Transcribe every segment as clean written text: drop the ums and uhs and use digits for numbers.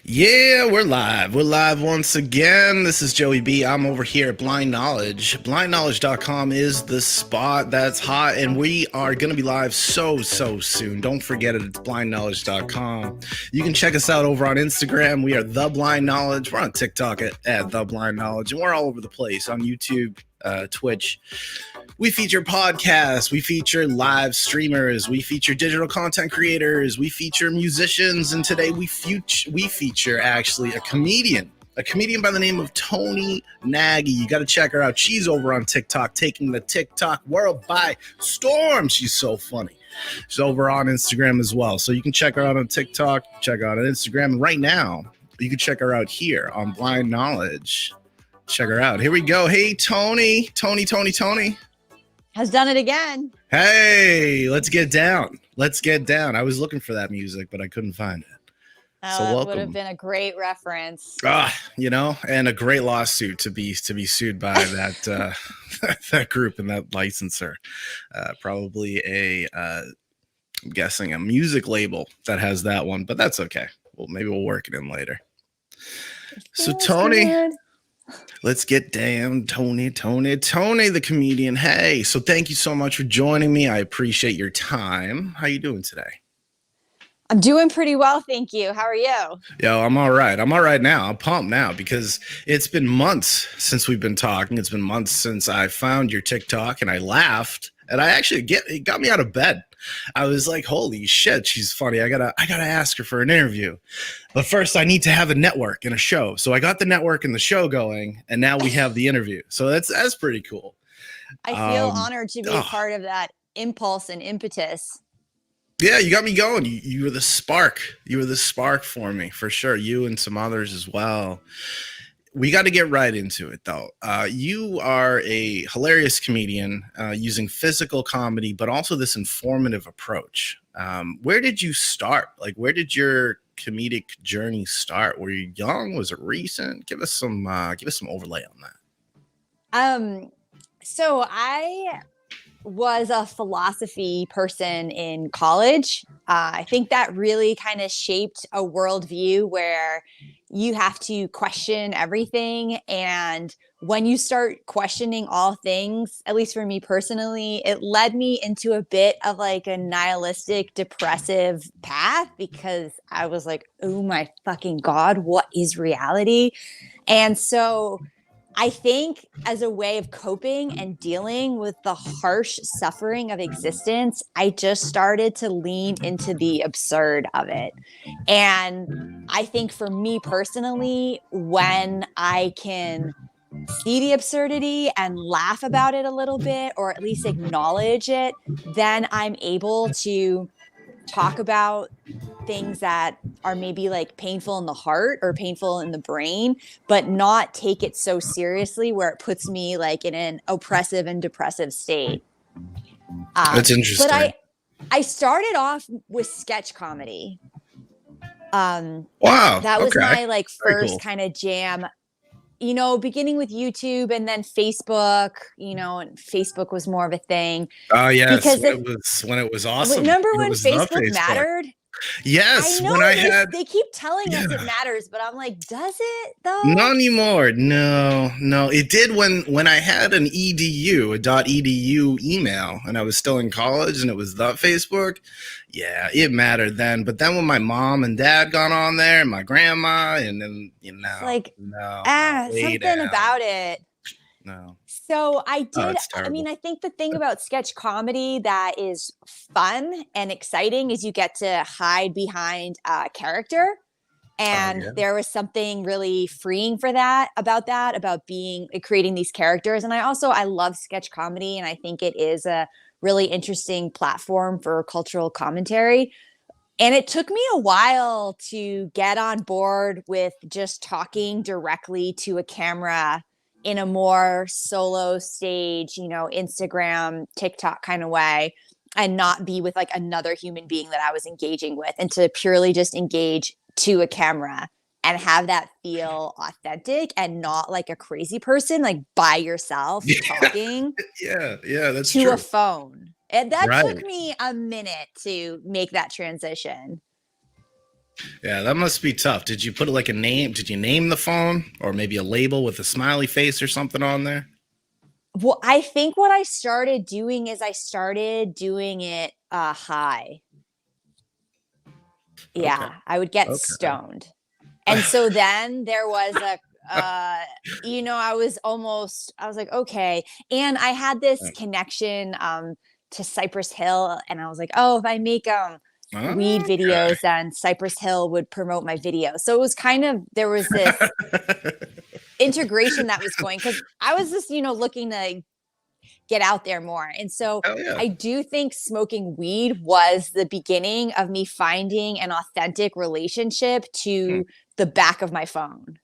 Yeah, we're live. We're live once again. This is Joey B. I'm over here at Blind Knowledge. BlindKnowledge.com is the spot that's hot, and we are going to be live so soon. Don't forget it. It's BlindKnowledge.com. You can check us out over on Instagram. We are The Blind Knowledge. We're on TikTok at The Blind Knowledge, and we're all over the place on YouTube, Twitch. We feature podcasts, we feature live streamers, we feature digital content creators, we feature musicians, and today we feature actually a comedian by the name of Toni Nagy. You got to check her out. She's over on TikTok, taking the TikTok world by storm. She's so funny. She's over on Instagram as well. So you can check her out on TikTok, check her out on Instagram. And right now, you can check her out here on Blind Knowledge. Check her out. Here we go. Hey, Toni. Has done it again. Hey, let's get down. I was looking for that music, but I couldn't find it. So welcome. Would have been a great reference. And a great lawsuit to be sued by that that group and that licensor. Probably I'm guessing a music label that has that one, but that's okay. Well, maybe we'll work it in later. So Toni. Good. Let's get down, Toni, the comedian. Hey, so thank you so much for joining me. I appreciate your time. How you doing today? I'm doing pretty well, thank you. How are you? Yo, I'm all right. Now. I'm pumped now because it's been months since we've been talking. It's been months since I found your TikTok and I laughed. And it got me out of bed. I was like, holy shit, she's funny. I gotta ask her for an interview. But first I need to have a network and a show. So I got the network and the show going, and now we have the interview. So that's pretty cool. I feel honored to be a part of that impulse and impetus. Yeah, you got me going. You were the spark. You were the spark for me, for sure. You and some others as well. We got to get right into it, though. You are a hilarious comedian using physical comedy, but also this informative approach. Where did you start? Like, where did your comedic journey start? Were you young? Was it recent? Give us some overlay on that. So I was a philosophy person in college. I think that really kind of shaped a worldview where you have to question everything. And when you start questioning all things, at least for me personally, it led me into a bit of like a nihilistic, depressive path because I was like, oh my fucking God, what is reality? And so I think as a way of coping and dealing with the harsh suffering of existence, I just started to lean into the absurd of it. And I think for me personally, when I can see the absurdity and laugh about it a little bit, or at least acknowledge it, then I'm able to talk about things that are maybe like painful in the heart or painful in the brain, but not take it so seriously where it puts me like in an oppressive and depressive state. That's interesting. But I started off with sketch comedy. Wow. That was my like first kind of jam. Beginning with YouTube and then Facebook, and Facebook was more of a thing. Oh, yes. Because when it was awesome. Remember when Facebook mattered? Yes. I know they keep telling us it matters, but I'm like, does it though? Not anymore. No. It did when I had an .edu email and I was still in college and it was the Facebook. Yeah, it mattered then. But then when my mom and dad got on there and my grandma and then, something about it. No. So I did. I think the thing about sketch comedy that is fun and exciting is you get to hide behind a character. And there was something really freeing about creating these characters. And I love sketch comedy. And I think it is a really interesting platform for cultural commentary. And it took me a while to get on board with just talking directly to a camera in a more solo stage, Instagram, TikTok kind of way, and not be with like another human being that I was engaging with, and to purely just engage to a camera and have that feel authentic and not like a crazy person, like by yourself talking that's to true. A phone. And that took me a minute to make that transition. Yeah, that must be tough. Did you put like a name? Did you name the phone or maybe a label with a smiley face or something on there? Well, I think what I started doing is I started doing it high. Okay. Yeah, I would get Okay. stoned. And so then there was a uh I was like, okay. And I had this connection to Cypress Hill, and I was like, oh, if I make weed Okay. videos, then Cypress Hill would promote my video. So it was kind of, there was this integration that was going, because I was just, looking to get out there more. And so Hell yeah. I do think smoking weed was the beginning of me finding an authentic relationship Hmm. to the back of my phone.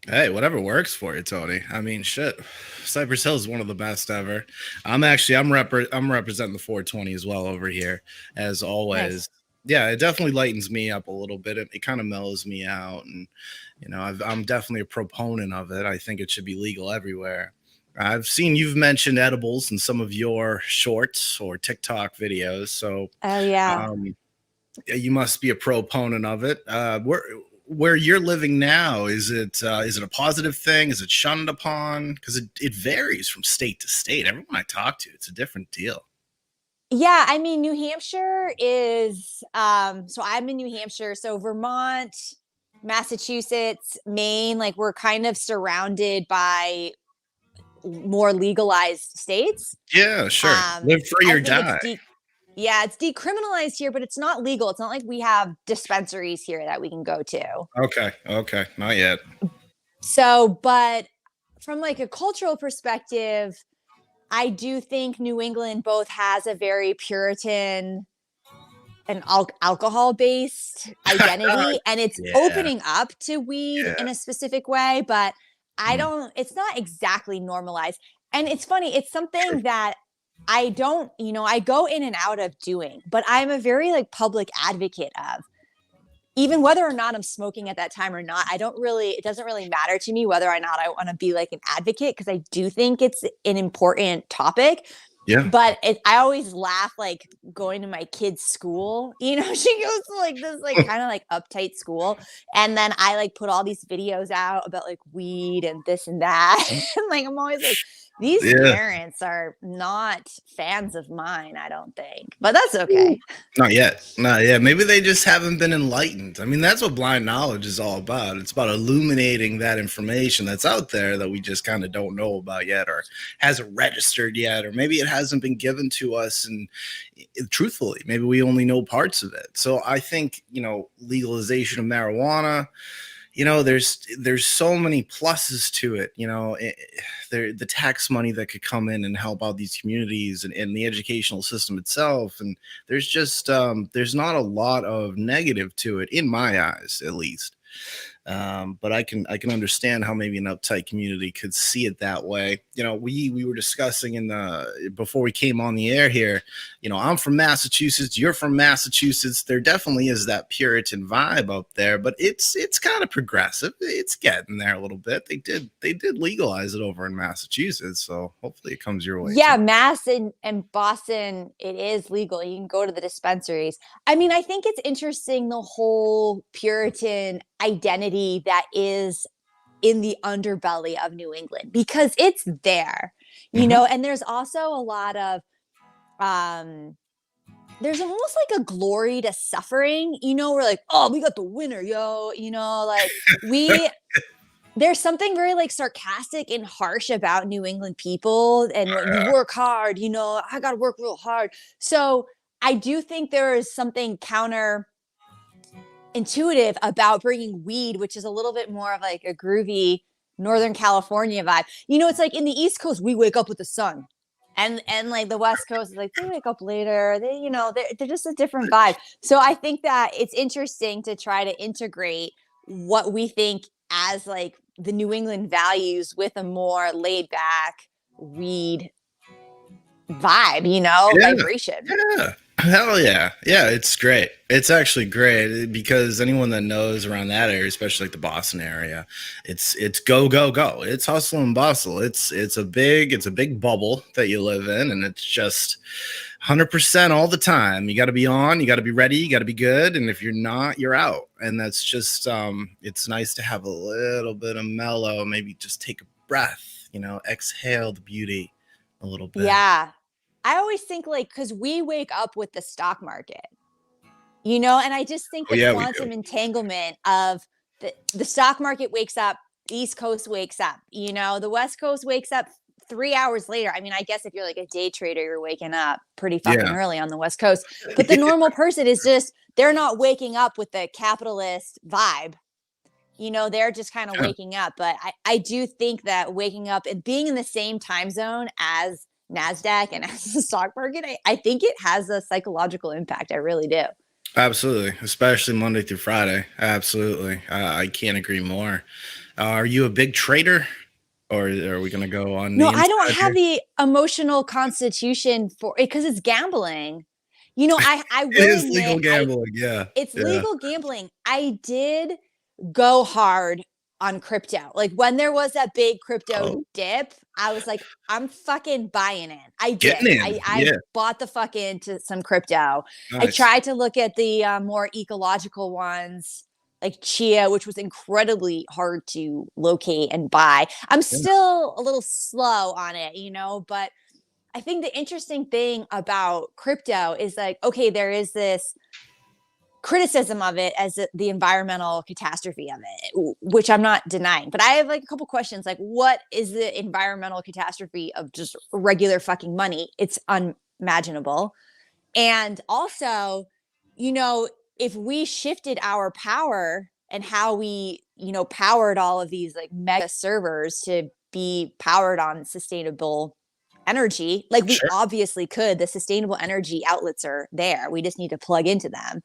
Hey, whatever works for you, Tony. I mean, shit. Cypress Hill is one of the best ever. I'm representing the 420 as well over here, as Nice. always. Yeah, it definitely lightens me up a little bit. It kind of mellows me out, and I'm definitely a proponent of it. I think it should be legal everywhere. I've seen you've mentioned edibles in some of your shorts or TikTok videos, so Oh yeah. um, you must be a proponent of it. Where you're living now, is it a positive thing? Is it shunned upon? Because it varies from state to state. Everyone I talk to, it's a different deal. Yeah, I mean, New Hampshire is so I'm in New Hampshire, so Vermont, Massachusetts, Maine, like we're kind of surrounded by more legalized states. Yeah, sure. Live free I or think die. yeah, it's decriminalized here, but it's not legal. It's not like we have dispensaries here that we can go to. Okay, okay, not yet. So, but from like a cultural perspective, I do think New England both has a very Puritan and alcohol based identity, and it's Yeah, opening up to weed yeah. in a specific way, but Mm, it's not exactly normalized. And it's funny, it's true. something that I don't, I go in and out of doing, but I'm a very like public advocate of, even whether or not I'm smoking at that time or not. It doesn't really matter to me whether or not I want to be like an advocate, because I do think it's an important topic. Yeah, But I always laugh, like going to my kid's school. She goes to like this, like kind of like uptight school, and then I like put all these videos out about like weed and this and that. And like I'm always like, these yeah. parents are not fans of mine, I don't think, but that's okay. Not yet. Not yet. Maybe they just haven't been enlightened. I mean, that's what blind knowledge is all about. It's about illuminating that information that's out there that we just kind of don't know about yet, or hasn't registered yet, or maybe it hasn't been given to us. And truthfully, maybe we only know parts of it. So I think, legalization of marijuana, there's so many pluses to it. The tax money that could come in and help out these communities, and the educational system itself, and there's not a lot of negative to it in my eyes, at least. But I can understand how maybe an uptight community could see it that way. We were discussing before we came on the air here. I'm from Massachusetts. You're from Massachusetts. There definitely is that Puritan vibe up there, but it's kind of progressive. It's getting there a little bit. They did legalize it over in Massachusetts, so hopefully it comes your way too. Yeah, Mass and Boston, it is legal. You can go to the dispensaries. I mean, I think it's interesting, the whole Puritan identity that is in the underbelly of New England, because it's there, Hmm. and there's also a lot of um there's almost like a glory to suffering. We're like, oh, we got the winner, yo, like we there's something very like sarcastic and harsh about New England people, and when you work hard, I got to work real hard. So I do think there is something counter intuitive about bringing weed, which is a little bit more of like a groovy Northern California vibe. It's like in the East Coast, we wake up with the sun. And like the West Coast is like they wake up later. They're just a different vibe. So I think that it's interesting to try to integrate what we think as like the New England values with a more laid back weed vibe, Yeah, vibration. yeah. Hell yeah. Yeah, it's great. It's actually great because anyone that knows around that area, especially like the Boston area, it's go go go. It's hustle and bustle. It's a big bubble that you live in, and it's just 100% all the time. You got to be on, you got to be ready, you got to be good, and if you're not, you're out. And that's just it's nice to have a little bit of mellow, maybe just take a breath, exhale the beauty a little bit. Yeah. I always think like because we wake up with the stock market, and I just think Oh the yeah, we do. quantum entanglement of the stock market wakes up, the East Coast wakes up, the West Coast wakes up 3 hours later. I mean, I guess if you're like a day trader, you're waking up pretty fucking Yeah. early on the West Coast. But the normal person is just, they're not waking up with the capitalist vibe. They're just kind of Yeah. waking up. But I do think that waking up and being in the same time zone as NASDAQ and as the stock market, I think it has a psychological impact. I really do. Absolutely, especially Monday through Friday. Absolutely, I can't agree more. Are you a big trader, or are we going to go on No, the I don't inside have here? the emotional constitution for it because it's gambling. I It will is legal admit, I gambling. Yeah, it's yeah. legal gambling. I did go hard on crypto. Like when there was that big crypto Oh, dip, I was like, I'm fucking buying in. I getting did. in. I Yeah, bought the fuck into some crypto. I nice. tried to look at the more ecological ones like chia, which was incredibly hard to locate and buy. I'm Yeah, still a little slow on it, but I think the interesting thing about crypto is like, okay, there is this criticism of it as the environmental catastrophe of it, which I'm not denying. But I have like a couple questions like, what is the environmental catastrophe of just regular fucking money? It's unimaginable. And also, you know, if we shifted our power and how we, powered all of these like mega servers to be powered on sustainable energy, like we sure. obviously could, the sustainable energy outlets are there. We just need to plug into them.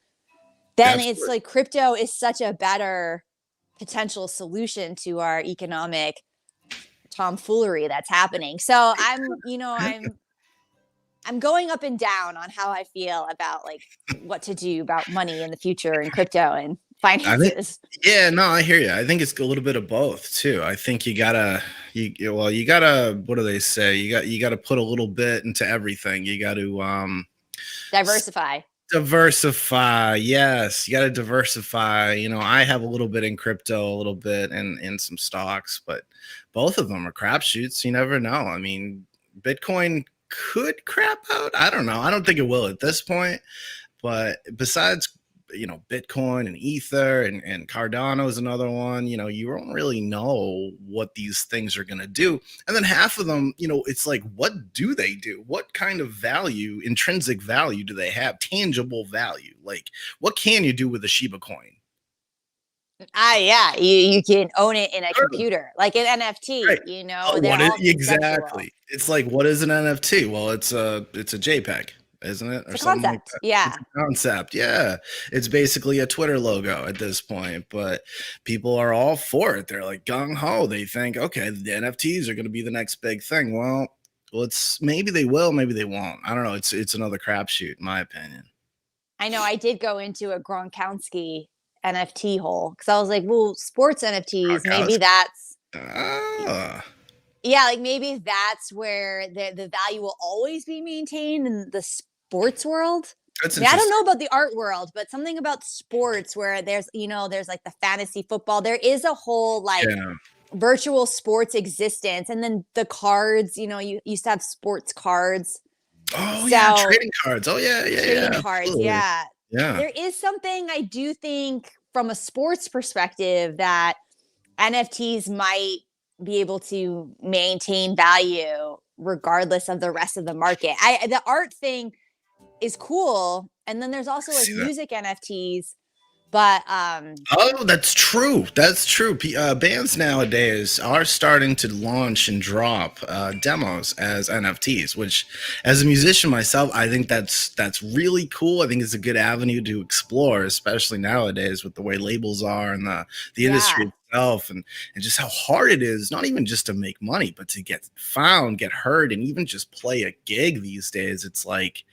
Then it's Absolutely. like crypto is such a better potential solution to our economic tomfoolery that's happening. So I'm going up and down on how I feel about like what to do about money in the future and crypto and I think. finances. Yeah, no, I hear you. I think it's a little bit of both too. I think you gotta. What do they say? You gotta put a little bit into everything. You got to Diversify. diversify. Yes, you got to diversify. I have a little bit in crypto, a little bit in some stocks, but both of them are crapshoots. You never know. I mean, Bitcoin could crap out. I don't know. I don't think it will at this point. But besides, Bitcoin and Ether and Cardano is another one. You don't really know what these things are going to do. And then half of them, it's like, what do they do? What kind of value, intrinsic value do they have? Tangible value. Like, what can you do with a Shiba coin? Yeah, you can own it in a Sure. computer, like an NFT. Right. They're What is all conceptual. exactly? It's like, what is an NFT? Well, it's a JPEG, isn't it, It's or a something like concept. that? It's Yeah. a concept. Yeah, it's basically a Twitter logo at this point, but people are all for it. They're like gung ho. They think, okay, the NFTs are going to be the next big thing. Well, it's maybe they will, maybe they won't. I don't know. It's another crapshoot, in my opinion. I know I did go into a Gronkowski NFT hole because I was like, well, sports NFTs, maybe Gronkowski. that's Ah, yeah, like maybe that's where the value will always be maintained in the sports world. that's I mean, I don't interesting. know about the art world, but something about sports where there's like the fantasy football. There is a whole like Yeah. virtual sports existence. And then the cards, you used to have sports cards. Oh yeah, So trading cards. Oh yeah, yeah, trading yeah. cards, Absolutely. yeah. Yeah. There is something I do think from a sports perspective that NFTs might be able to maintain value regardless of the rest of the market. The art thing is cool, and then there's I also like see that. music NFTs, but Oh, that's true. That's true. Bands nowadays are starting to launch and drop demos as NFTs, which, as a musician myself, I think that's really cool. I think it's a good avenue to explore, especially nowadays with the way labels are and the industry yeah, itself, and just how hard it is, not even just to make money, but to get found, get heard, and even just play a gig these days. It's like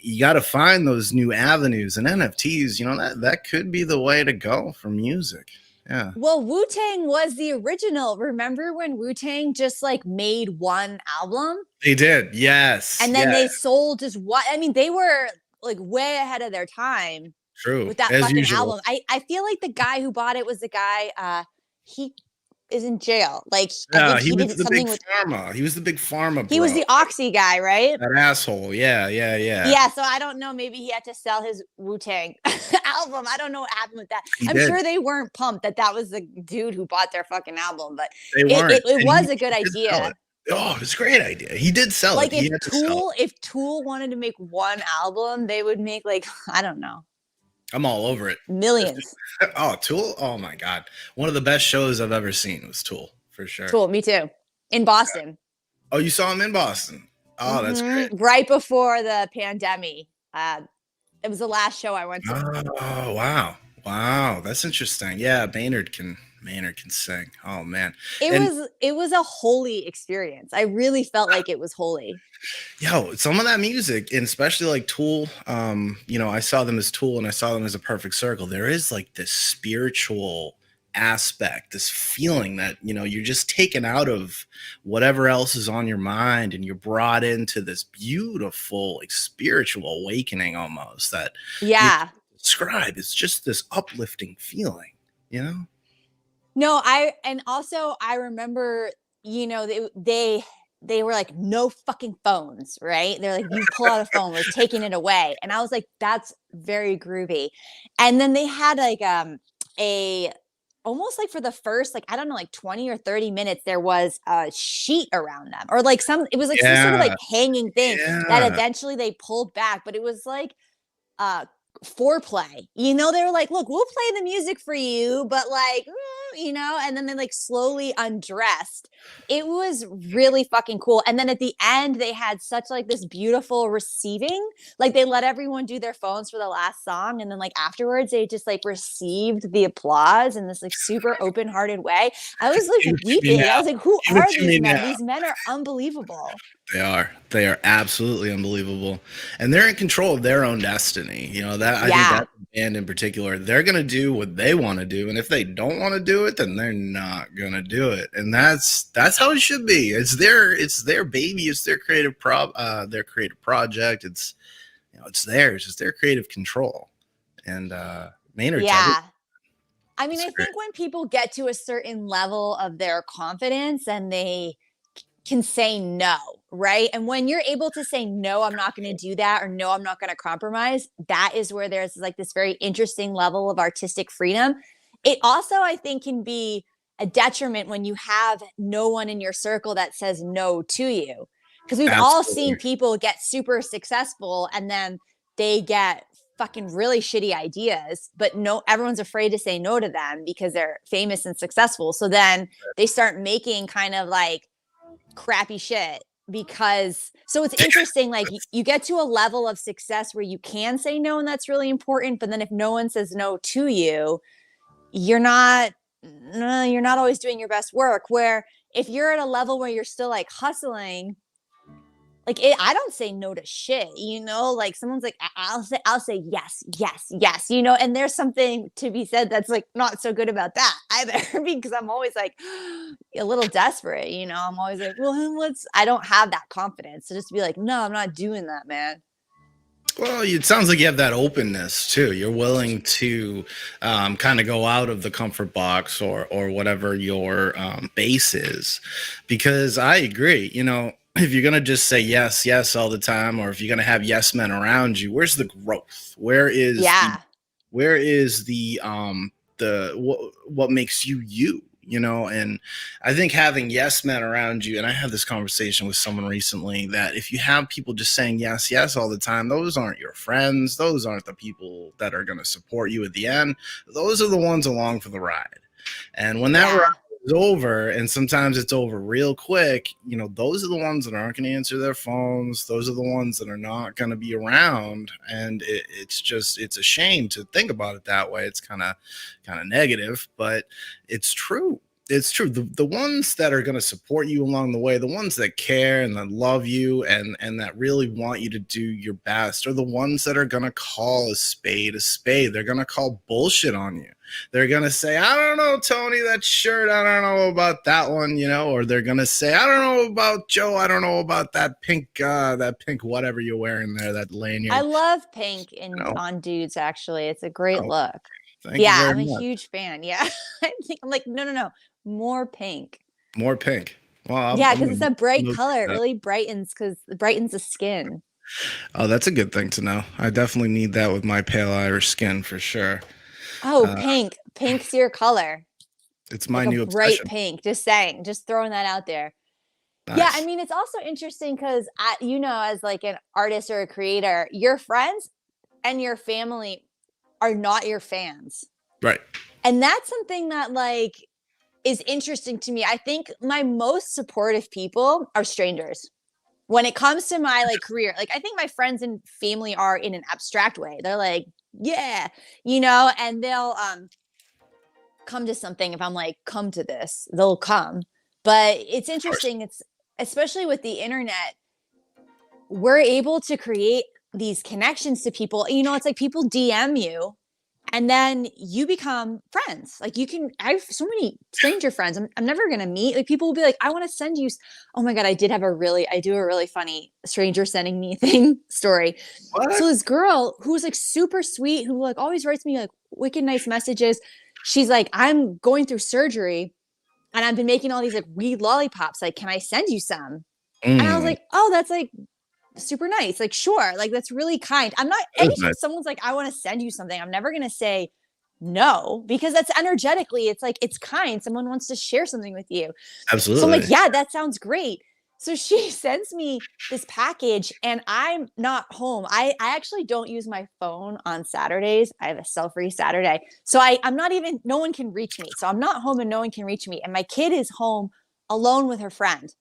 you got to find those new avenues, and NFTs, that could be the way to go for music. Yeah. Well, WuTang was the original. Remember when WuTang just like made one album? They did. Yes. And then Yeah. they sold just what, I mean, they were like way ahead of their time True. with that As fucking usual. album. I feel like the guy who bought it was the guy, he is in jail. Like, I Yeah, think he he was did the big something with, pharma. He was the big pharma he was bro. the Oxy guy, right? That asshole. Yeah, yeah, yeah. Yeah, so I don't know. Maybe he had to sell his WuTang album. I don't know what happened with that. He I'm did. sure they weren't pumped that that was the dude who bought their fucking album, but They it, weren't. it, it And was a good he did sell idea. it. Oh, it was a great idea. He did sell Like it. He had to sell it. If Tool wanted to make one album, they would make like, I don't know, I'm all over it. millions. Oh, Tool. Oh my God. One of the best shows I've ever seen was Tool, for sure. Tool, me too. In Boston. Oh, you saw him in Boston. Oh, that's great. Right before the pandemic. It was the last show I went to. Oh, wow. Wow. That's interesting. Yeah, Maynard can sing. Oh man. It was a holy experience. I really felt like it was holy. Yo, some of that music, and especially like Tool, I saw them as Tool and I saw them as a perfect circle. There is like this spiritual aspect, this feeling that, you're just taken out of whatever else is on your mind and you're brought into this beautiful, like spiritual awakening almost that Yeah. describe. It's just this uplifting feeling, No, I remember, they were like, no fucking phones, right? They're like, you pull out a phone, we're taking it away. And I was like, that's very groovy. And then they had like a almost like for the first, like, I don't know, like 20 or 30 minutes, there was a sheet around them. Or like it was like some sort of like hanging thing that eventually they pulled back, but it was like foreplay. They were like, look, we'll play the music for you, but like, and then they like slowly undressed. It was really fucking cool. And then at the end, they had such like this beautiful receiving. Like they let everyone do their phones for the last song. And then like afterwards, they just like received the applause in this like super open-hearted way. I was like weeping. I was like, who are these men? These men are unbelievable. They are. They are absolutely unbelievable. And they're in control of their own destiny. I think that band in particular, they're going to do what they want to do. And if they don't want to do it, then they're not going to do it. And that's how it should be. It's their baby. It's their creative project. It's theirs. It's their creative control. And Maynard. Yeah. I mean, I think when people get to a certain level of their confidence and they can say no, right? And when you're able to say no, I'm not going to do that, or no, I'm not going to compromise, that is where there's like this very interesting level of artistic freedom. It also, I think, can be a detriment when you have no one in your circle that says no to you, because we've all seen people get super successful and then they get fucking really shitty ideas, but everyone's afraid to say no to them because they're famous and successful. So then they start making kind of like crappy shit so it's interesting. Like you get to a level of success where you can say no, and that's really important. But then if no one says no to you, you're not always doing your best work. Where if you're at a level where you're still like hustling, like I don't say no to shit, like someone's like, I'll say yes, and there's something to be said that's like not so good about that either, because I'm always like a little desperate, I'm always like, well, I don't have that confidence to just be like, no, I'm not doing that, man. Well, it sounds like you have that openness too. You're willing to kind of go out of the comfort box or whatever your base is, because I agree, if you're going to just say yes all the time, or if you're going to have yes men around you, where's the growth? Where is what makes you? And I think having yes men around you, and I had this conversation with someone recently, that if you have people just saying yes all the time, those aren't your friends. Those aren't the people that are going to support you at the end. Those are the ones along for the ride. And when that ride is over, and sometimes it's over real quick, those are the ones that aren't going to answer their phones. Those are the ones that are not going to be around. And it's a shame to think about it that way. It's kind of negative, but it's true. It's true. The ones that are going to support you along the way, the ones that care and that love you and that really want you to do your best, are the ones that are going to call a spade a spade. They're going to call bullshit on you. They're going to say, I don't know, Tony, that shirt, I don't know about that one, or they're going to say, I don't know about Joe, I don't know about that pink whatever you're wearing there, that lanyard. I love pink on dudes, actually. It's a great look. Thank you very I'm much. a huge fan. Yeah. I'm like, no. More pink. More pink. Well, because it's a bright color. It really brightens the skin. Oh, that's a good thing to know. I definitely need that with my pale Irish skin for sure. Oh, pink. Pink's your color. It's my new bright obsession. Pink. Just saying. Just throwing that out there. Nice. Yeah, I mean, it's also interesting because, as like an artist or a creator, your friends and your family are not your fans. Right. And that's something that like is interesting to me. I think my most supportive people are strangers. When it comes to my like career, like I think my friends and family are in an abstract way. They're like, yeah, and they'll come to something. If I'm like, come to this, they'll come. But it's interesting. It's especially with the internet, we're able to create these connections to people. It's like people DM you and then you become friends. Like I have so many stranger friends I'm never going to meet. Like people will be like, I want to send you. Oh my God. I do a really funny stranger sending me thing story. What? So this girl who's like super sweet, who like always writes me like wicked nice messages. She's like, I'm going through surgery and I've been making all these like weed lollipops. Like, can I send you some? And I was like, oh, that's like super nice. Like, sure. Like, that's really kind. I'm not, anytime someone's like, I want to send you something, I'm never going to say no, because that's energetically, it's like, it's kind. Someone wants to share something with you. Absolutely. So I'm like, yeah, that sounds great. So she sends me this package and I'm not home. I actually don't use my phone on Saturdays. I have a cell-free Saturday. So I'm not even, no one can reach me. So I'm not home and no one can reach me. And my kid is home alone with her friend.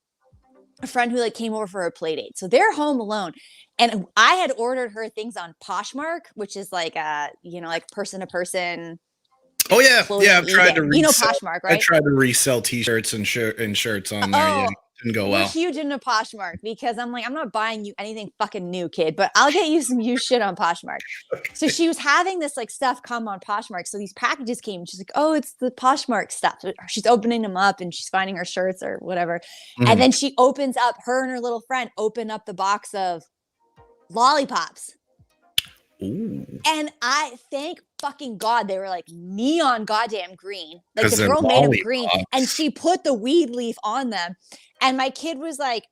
A friend who like came over for a play date. So they're home alone. And I had ordered her things on Poshmark, which is like like person to person. Oh yeah. Yeah. I've tried to resell, Poshmark, right? I tried to resell t-shirts and shirts on there. Yeah. Didn't go well. We're huge into Poshmark because I'm like, I'm not buying you anything fucking new, kid, but I'll get you some used shit on Poshmark. Okay. So she was having this like stuff come on Poshmark. So these packages came. She's like, oh, it's the Poshmark stuff. So she's opening them up and she's finding her shirts or whatever. Mm-hmm. And then she opens up, her and her little friend open up the box of lollipops. Ooh. And I thank fucking God they were like neon goddamn green. Like the girl made them green and she put the weed leaf on them. And my kid was like,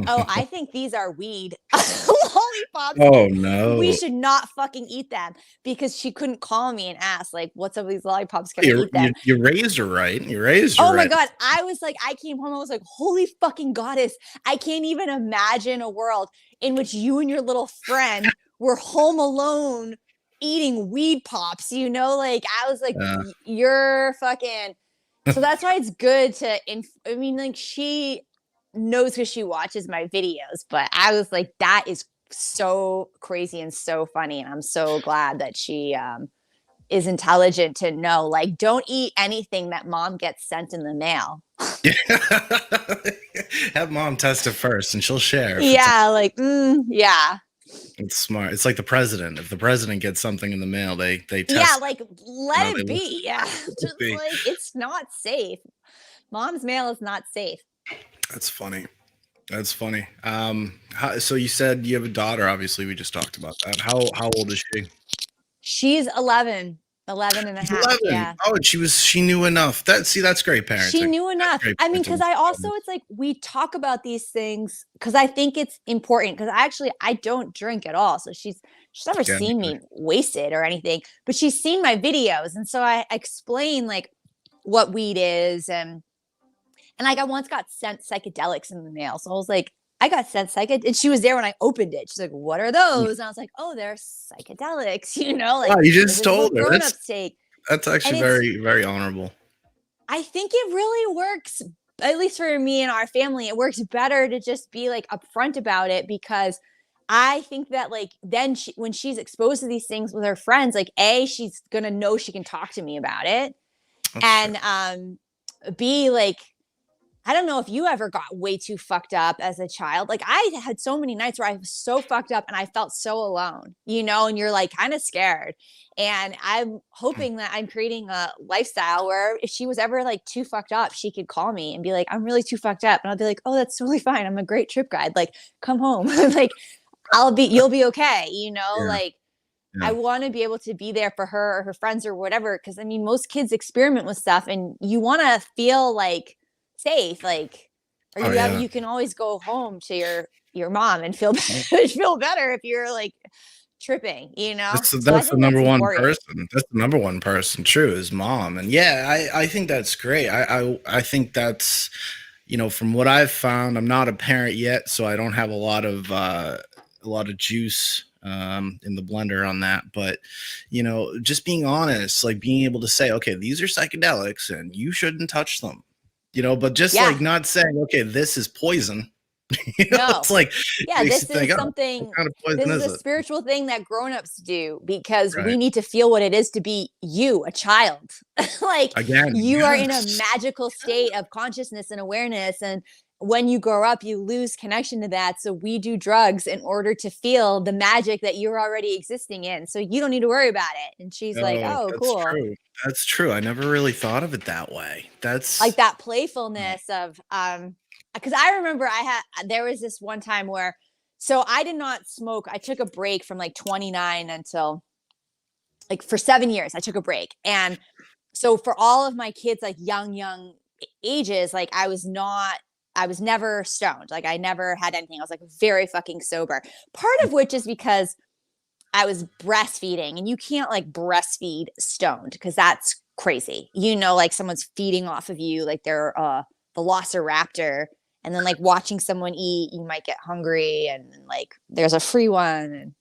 oh, I think these are weed lollipops. Oh no. We should not fucking eat them, because she couldn't call me and ask like, what's up with these lollipops? Can I eat them? You raised her right. You raised her right. Oh my God. I was like, I came home. I was like, holy fucking goddess. I can't even imagine a world in which you and your little friend were home alone eating weed pops, like I was like, you're fucking. So that's why it's good to, I mean, like she knows because she watches my videos, but I was like, that is so crazy and so funny. And I'm so glad that she is intelligent to know, like, don't eat anything that mom gets sent in the mail. Have mom test it first and she'll share. Yeah. Yeah. It's smart. It's like the president. If the president gets something in the mail, they test. Yeah, like let it be. Yeah, just like it's not safe. Mom's mail is not safe. That's funny. That's funny. So you said you have a daughter. Obviously, we just talked about that. How old is she? She's 11 and a half. 11. Yeah. Oh, she knew enough. That's great parenting. She knew enough. I mean, because I also, it's like we talk about these things because I think it's important, because I don't drink at all. So she's never seen me wasted or anything, but she's seen my videos. And so I explain like what weed is. And like I once got sent psychedelics in the mail. So I was like, I got sent and she was there when I opened it. She's like, what are those? And I was like, oh, they're psychedelics, like wow, you just told her. That's actually very, very honorable. I think it really works, at least for me and our family. It works better to just be like upfront about it, because I think that like then when she's exposed to these things with her friends, like she's gonna know she can talk to me about it. And be like, I don't know if you ever got way too fucked up as a child. Like I had so many nights where I was so fucked up and I felt so alone, you know, and you're like kind of scared. And I'm hoping that I'm creating a lifestyle where if she was ever like too fucked up, she could call me and be like, I'm really too fucked up. And I'll be like, oh, that's totally fine. I'm a great trip guide. Like, come home. Like, you'll be okay. You know, Yeah. like, Yeah. I want to be able to be there for her or her friends or whatever. Cause I mean, most kids experiment with stuff and you want to feel like safe, like, or Oh yeah. you can always go home to your mom and feel feel better if you're like tripping, you know. So I That's the think number that's one important. person. That's the number one person. True, is mom. And yeah, I think that's great. I think that's, you know, from what I've found, I'm not a parent yet, so I don't have a lot of juice in the blender on that. But you know, just being honest, like being able to say, okay, these are psychedelics, and you shouldn't touch them. You know, but just Yeah. like not saying, okay, this is poison. You know, it's No. like Yeah, makes you this think, is oh, what something, kind of poison this is is a it? spiritual thing that grown-ups do because we Right. need to feel what it is to be you, a child. Like Again, you are in a yes. magical state of consciousness and awareness. And when you grow up, you lose connection to that. So we do drugs in order to feel the magic that you're already existing in. So you don't need to worry about it. And she's like, Oh, oh, that's cool. true. That's true. I never really thought of it that way. Like That's that playfulness of because I remember there was this one time where so I did not smoke. I took a break from like 29 until like for 7 years. I took a break. And so for all of my kids, like young ages, like I was never stoned. Like I never had anything. I was like very fucking sober. Part of which is because I was breastfeeding and you can't like breastfeed stoned because that's crazy. You know, like someone's feeding off of you, like they're a velociraptor. And then like watching someone eat, you might get hungry and like there's a free one.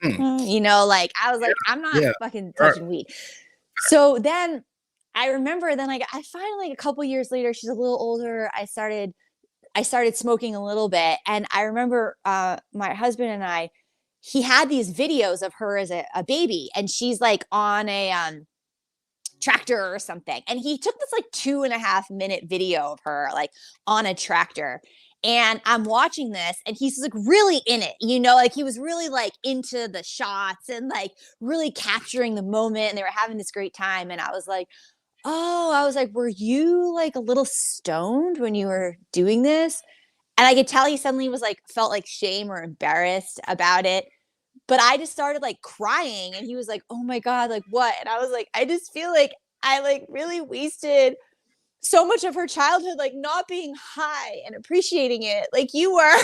hmm, And, you know, like I was like, I'm not yeah. fucking Right. touching weed. So then I remember then like I finally a couple years later, she's a little older. I started smoking a little bit. And I remember my husband and I, he had these videos of her as a baby, and she's like on a tractor or something. And he took this like 2.5 minute video of her like on a tractor. And I'm watching this, and he's like really in it, you know, like he was really like into the shots and like really capturing the moment. And they were having this great time. And I was like, oh, I was like, were you like a little stoned when you were doing this? And I could tell he suddenly was like, felt like shame or embarrassed about it. But I just started like crying and he was like, oh my God, like what? And I was like, I just feel like I like really wasted so much of her childhood, like not being high and appreciating it like you were.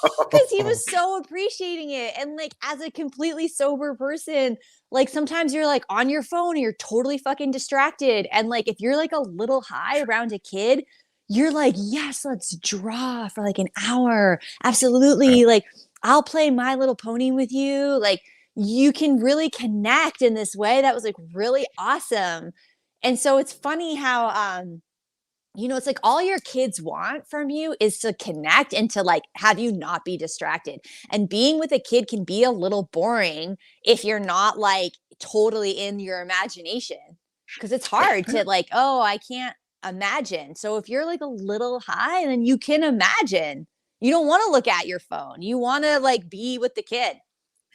Because he was so appreciating it. And like as a completely sober person, like sometimes you're like on your phone and you're totally fucking distracted. And like if you're like a little high around a kid, you're like, yes, let's draw for like an hour. Absolutely. Like I'll play My Little Pony with you. Like you can really connect in this way. That was like really awesome. And so it's funny how you know, it's like all your kids want from you is to connect and to like have you not be distracted. And being with a kid can be a little boring if you're not like totally in your imagination. Cause it's hard to like, oh, I can't imagine. So if you're like a little high, then you can imagine. You don't want to look at your phone. You want to like be with the kid.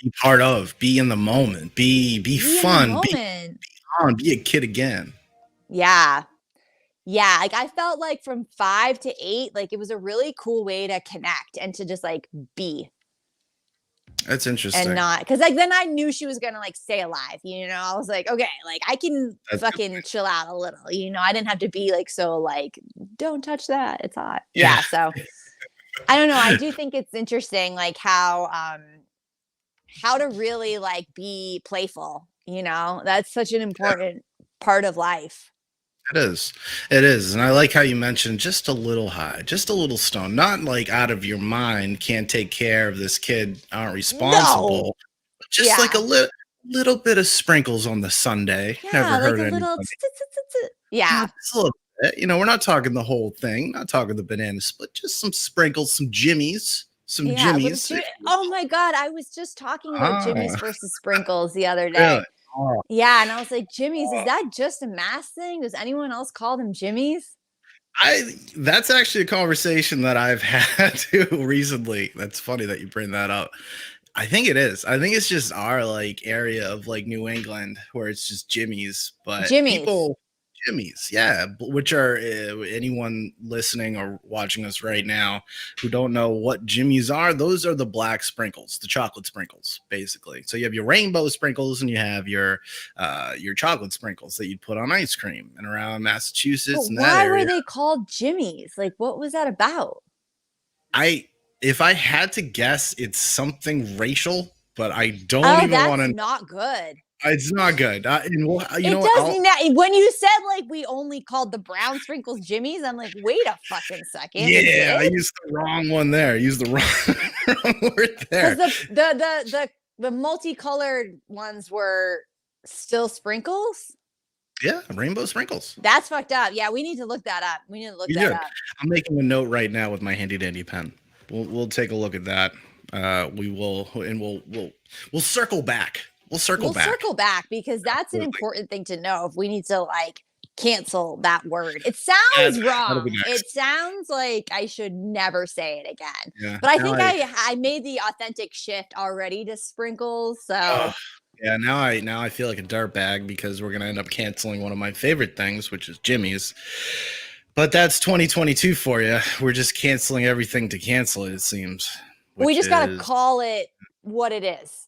Be part of, be in the moment, be Be in the fun, be moment. on, be a kid again. Yeah. Yeah, like I felt like from 5 to 8, like it was a really cool way to connect and to just like be That's and interesting. not because like then I knew she was gonna like stay alive, you know. I was like, okay, like I can That's good. fucking chill out a little, you know. I didn't have to be like so like, don't touch that, it's hot. Yeah. Yeah, so I don't know. I do think it's interesting like how to really like be playful, you know. That's such an Yeah, important part of life. it is. It is. And I like how you mentioned just a little high, just a little stone, not like out of your mind, can't take care of this kid, aren't No. responsible. Just like a Yeah. little bit of sprinkles on the Sunday. Yeah, Never like hurt a little anybody. yeah. Just a little bit. You know, we're not talking the whole thing, not talking the banana split, just some sprinkles, some jimmies, some Yeah, little jimmies. oh my god, I was just talking about Ah, Jimmy's versus Sprinkles the other really? day. Oh, Yeah, and I was like, Jimmy's, is that just a mass thing? Does anyone else call them Jimmy's? that's actually a conversation that I've had too recently. That's funny that you bring that up. I think it is. I think it's just our like area of like New England where it's just Jimmy's, but Jimmy's. people Jimmy's, yeah, which are anyone listening or watching us right now who don't know what Jimmy's are, those are the black sprinkles, the chocolate sprinkles, basically. So you have your rainbow sprinkles and you have your chocolate sprinkles that you'd put on ice cream. And around Massachusetts But and that why were area, they called Jimmy's? Like, what was that about? I if I had to guess, it's something racial, but I don't Oh, even want that's to. not good. It's not good. And you It know what? doesn't that when you said like we only called the brown sprinkles Jimmy's, I'm like, wait a fucking second. We Yeah, I did? used the wrong one there. I used the wrong word Because there. the multicolored ones were still sprinkles. Yeah, rainbow sprinkles. That's fucked up. Yeah, we need to look that up. We need to look You that did. up. I'm making a note right now with my handy dandy pen. We'll take a look at that. We will, and we'll circle back. We'll circle back Because that's an Absolutely. important thing to know if we need to like cancel that word. It That'll sounds be wrong. next. It sounds like I should never say it again. Yeah. But I now think I made the authentic shift already to sprinkles. So Oh, yeah. Now I feel like a dirtbag because we're gonna end up canceling one of my favorite things, which is Jimmy's. But that's 2022 for you. We're just canceling everything to cancel it. It seems. we Which just gotta is call it what it is.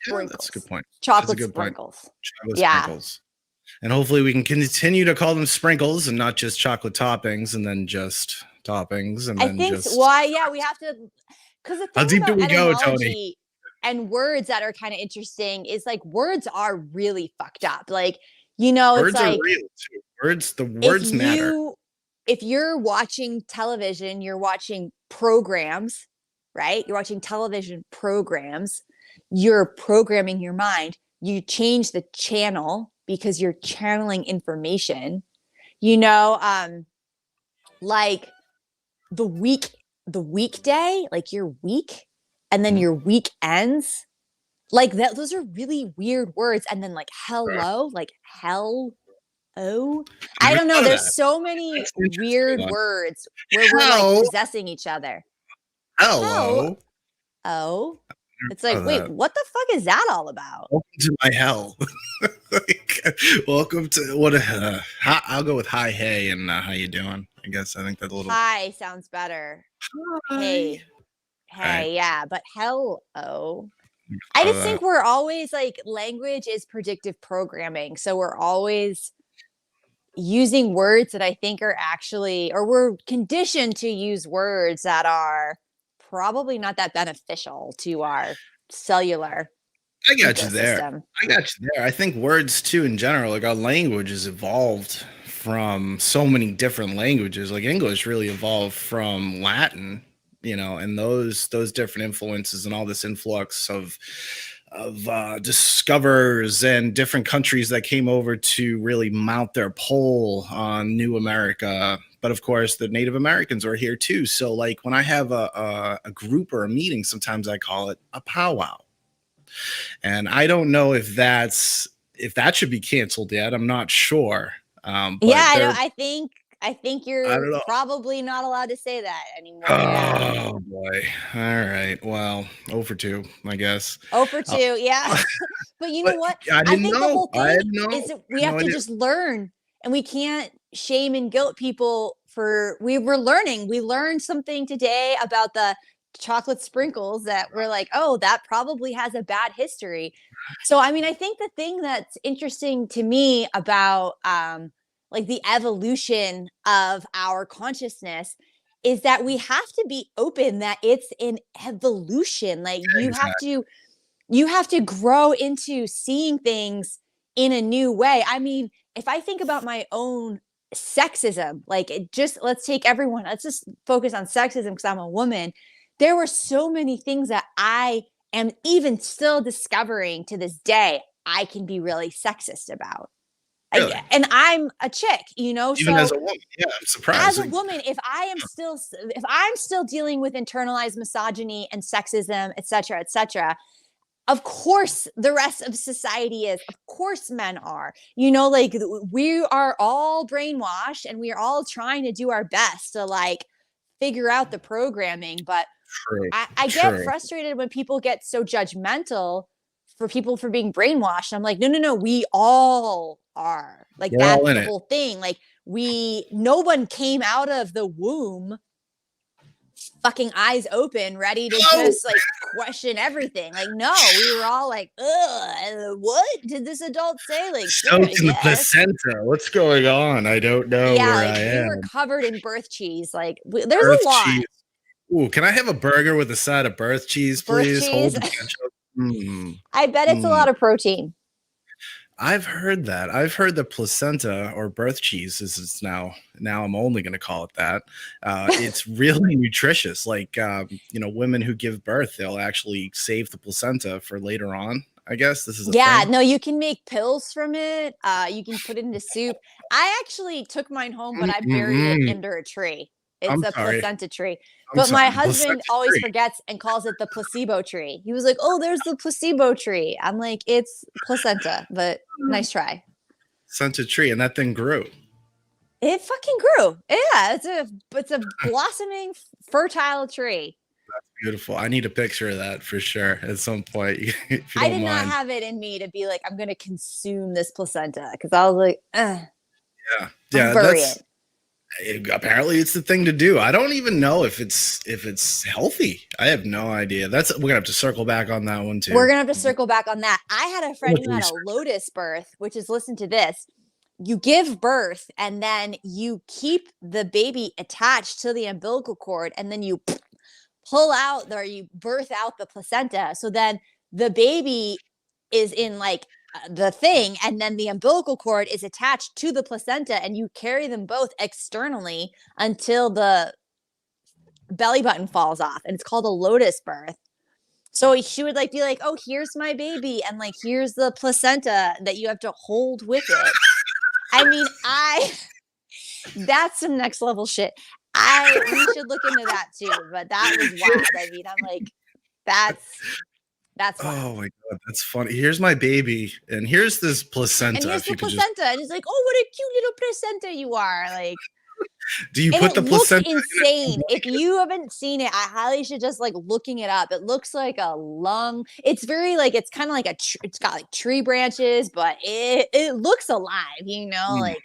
yeah, that's a good Sprinkles. point. That's a Chocolate good point. sprinkles. Chocolate Yeah. sprinkles. And hopefully we can continue to call them sprinkles and not just chocolate toppings and then just toppings and I then think just why, yeah, we have to because the how thing deep do about we go, Tony? etymology and words that are kind of interesting is like words are really fucked up. Like, it's Words are like real too. The if words matter. if you're watching television, you're watching programs, right? You're watching television programs, you're programming your mind. You change the channel because you're channeling information. You know, like the weekday, like your week, and then your weekends, like that. Those are really weird words. And then like hello, like hell. Oh, I Never don't know. thought of There's that. so many That's an interesting weird one. words where we're like Hell, possessing each other. Hell, hello. oh. It's Thought like, of wait, that. what the fuck is that all about? Welcome to my hell. Like, welcome to what? I'll go with hi, hey, and how you doing? I guess I think that's a little. Hi sounds better. Hi. Hey, Right. yeah, but hell, oh. I just think we're always like language is predictive programming. So we're always using words that I think are actually, or we're conditioned to use words that are probably not that beneficial to our cellular I got you there. ecosystem. I got you there. I think words too, in general, like our language has evolved from so many different languages. Like English really evolved from Latin, and those different influences and all this influx of discoverers and different countries that came over to really mount their pole on New America. But of course, the Native Americans are here too. So, like when I have a group or a meeting, sometimes I call it a powwow. And I don't know if that should be canceled yet. I'm not sure. But Yeah, I think I you're don't know. probably not allowed to say that anymore. Yeah. Oh boy. All right. Well, 0 for 2, I guess. Oh for Uh, 2, yeah. But you know but what? I I didn't think the know. whole I thing didn't know. is that we I had have no to idea. just learn, and we can't shame and guilt people for we were learning. We learned something today about the chocolate sprinkles that we're like, oh, that probably has a bad history. So I mean, I think the thing that's interesting to me about like the evolution of our consciousness is that we have to be open that it's an evolution. Like Exactly. you have to grow into seeing things in a new way. I mean, if I think about my own sexism, like let's just focus on sexism because I'm a woman. There were so many things that I am even still discovering to this day I can be really sexist about. Really? And I'm a chick, Even as so a woman. Yeah, I'm as surprised. a Like, woman, if I'm still dealing with internalized misogyny and sexism, et cetera, Of course, the rest of society is. Of course, men are. You know, like we are all brainwashed and we are all trying to do our best to like figure out the programming. But True. I get True. frustrated when people get so judgmental for people for being brainwashed. I'm like, no, no, no, we all are. Like We're all that's in the it. whole thing. Like no one came out of the womb fucking eyes open, ready to Oh, just like question everything. Like, no, we were all like, ugh, what did this adult say? Like, sure, I soaked in the guess. placenta. What's going on? I don't know Yeah, where like I we were am. covered in birth cheese. Like, there's a Birth lot. cheese. Ooh, can I have a burger with a side of birth cheese, Birth please? Hold cheese. the ketchup. Mm, I bet it's a mm. lot of protein. I've heard that. I've heard the placenta or birth cheese is now I'm only going to call it that. It's really nutritious. Like women who give birth, they'll actually save the placenta for later on. I guess this is a Yeah, thing. no, you can make pills from it. You can put it into soup. I actually took mine home, but I buried it Mm-mm. under a tree. It's I'm a sorry. placenta tree. I'm But my sorry. The husband placenta always tree. forgets and calls it the placebo tree. He was like, "Oh, there's the placebo tree." I'm like, "It's placenta, but nice try." Placenta tree, and that thing grew. It fucking grew. Yeah, it's a blossoming fertile tree. Beautiful. I need a picture of that for sure at some point, if you I don't did not mind. have it in me to be like, I'm gonna consume this placenta because I was like, Yeah. I'll Yeah, bury that's it. apparently it's the thing to do. I don't even know if it's healthy. I have no idea. We're gonna have to circle back on that one We're too. gonna have to circle back on that. I had a So friend much who had a research. lotus birth, which is listen to this. You give birth and then you keep the baby attached to the umbilical cord and then you pull out or you birth out the placenta. So then the baby is in like the thing and then the umbilical cord is attached to the placenta and you carry them both externally until the belly button falls off and it's called a lotus birth. So she would like be like, "Oh, here's my baby, and like here's the placenta that you have to hold with it." I mean, I that's some next level shit. We should look into that too, but that was wild. I mean, I'm like, that's that's Oh wild. my god, that's funny. Here's my baby, and here's this And placenta. here's If the you could just, placenta, and it's like, "Oh, what a cute little placenta you are!" Like, do you and put it the looks placenta in insane. If you haven't seen it, I highly suggest like looking it up. It looks like a lung. It's very like it's kind of like it's got like tree branches, but it looks alive. You know, a like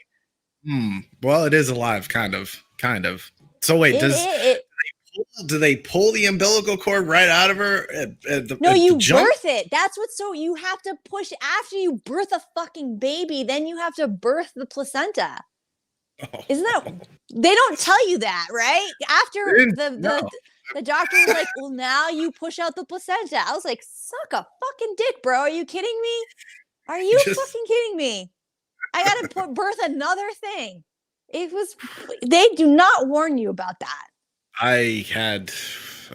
Well, it is alive, kind of. So wait, it do they pull the umbilical cord right out of her No, at the you jump? birth it. That's what's so you have to push after you birth a fucking baby, then you have to birth the placenta. Isn't that Oh, they don't tell you that, right? After no. the doctor was like, "Well, now you push out the placenta." I was like, "Suck a fucking dick, bro. Are you kidding me? Are you Just fucking kidding me? I got to put birth another thing." It was they do not warn you about that. I had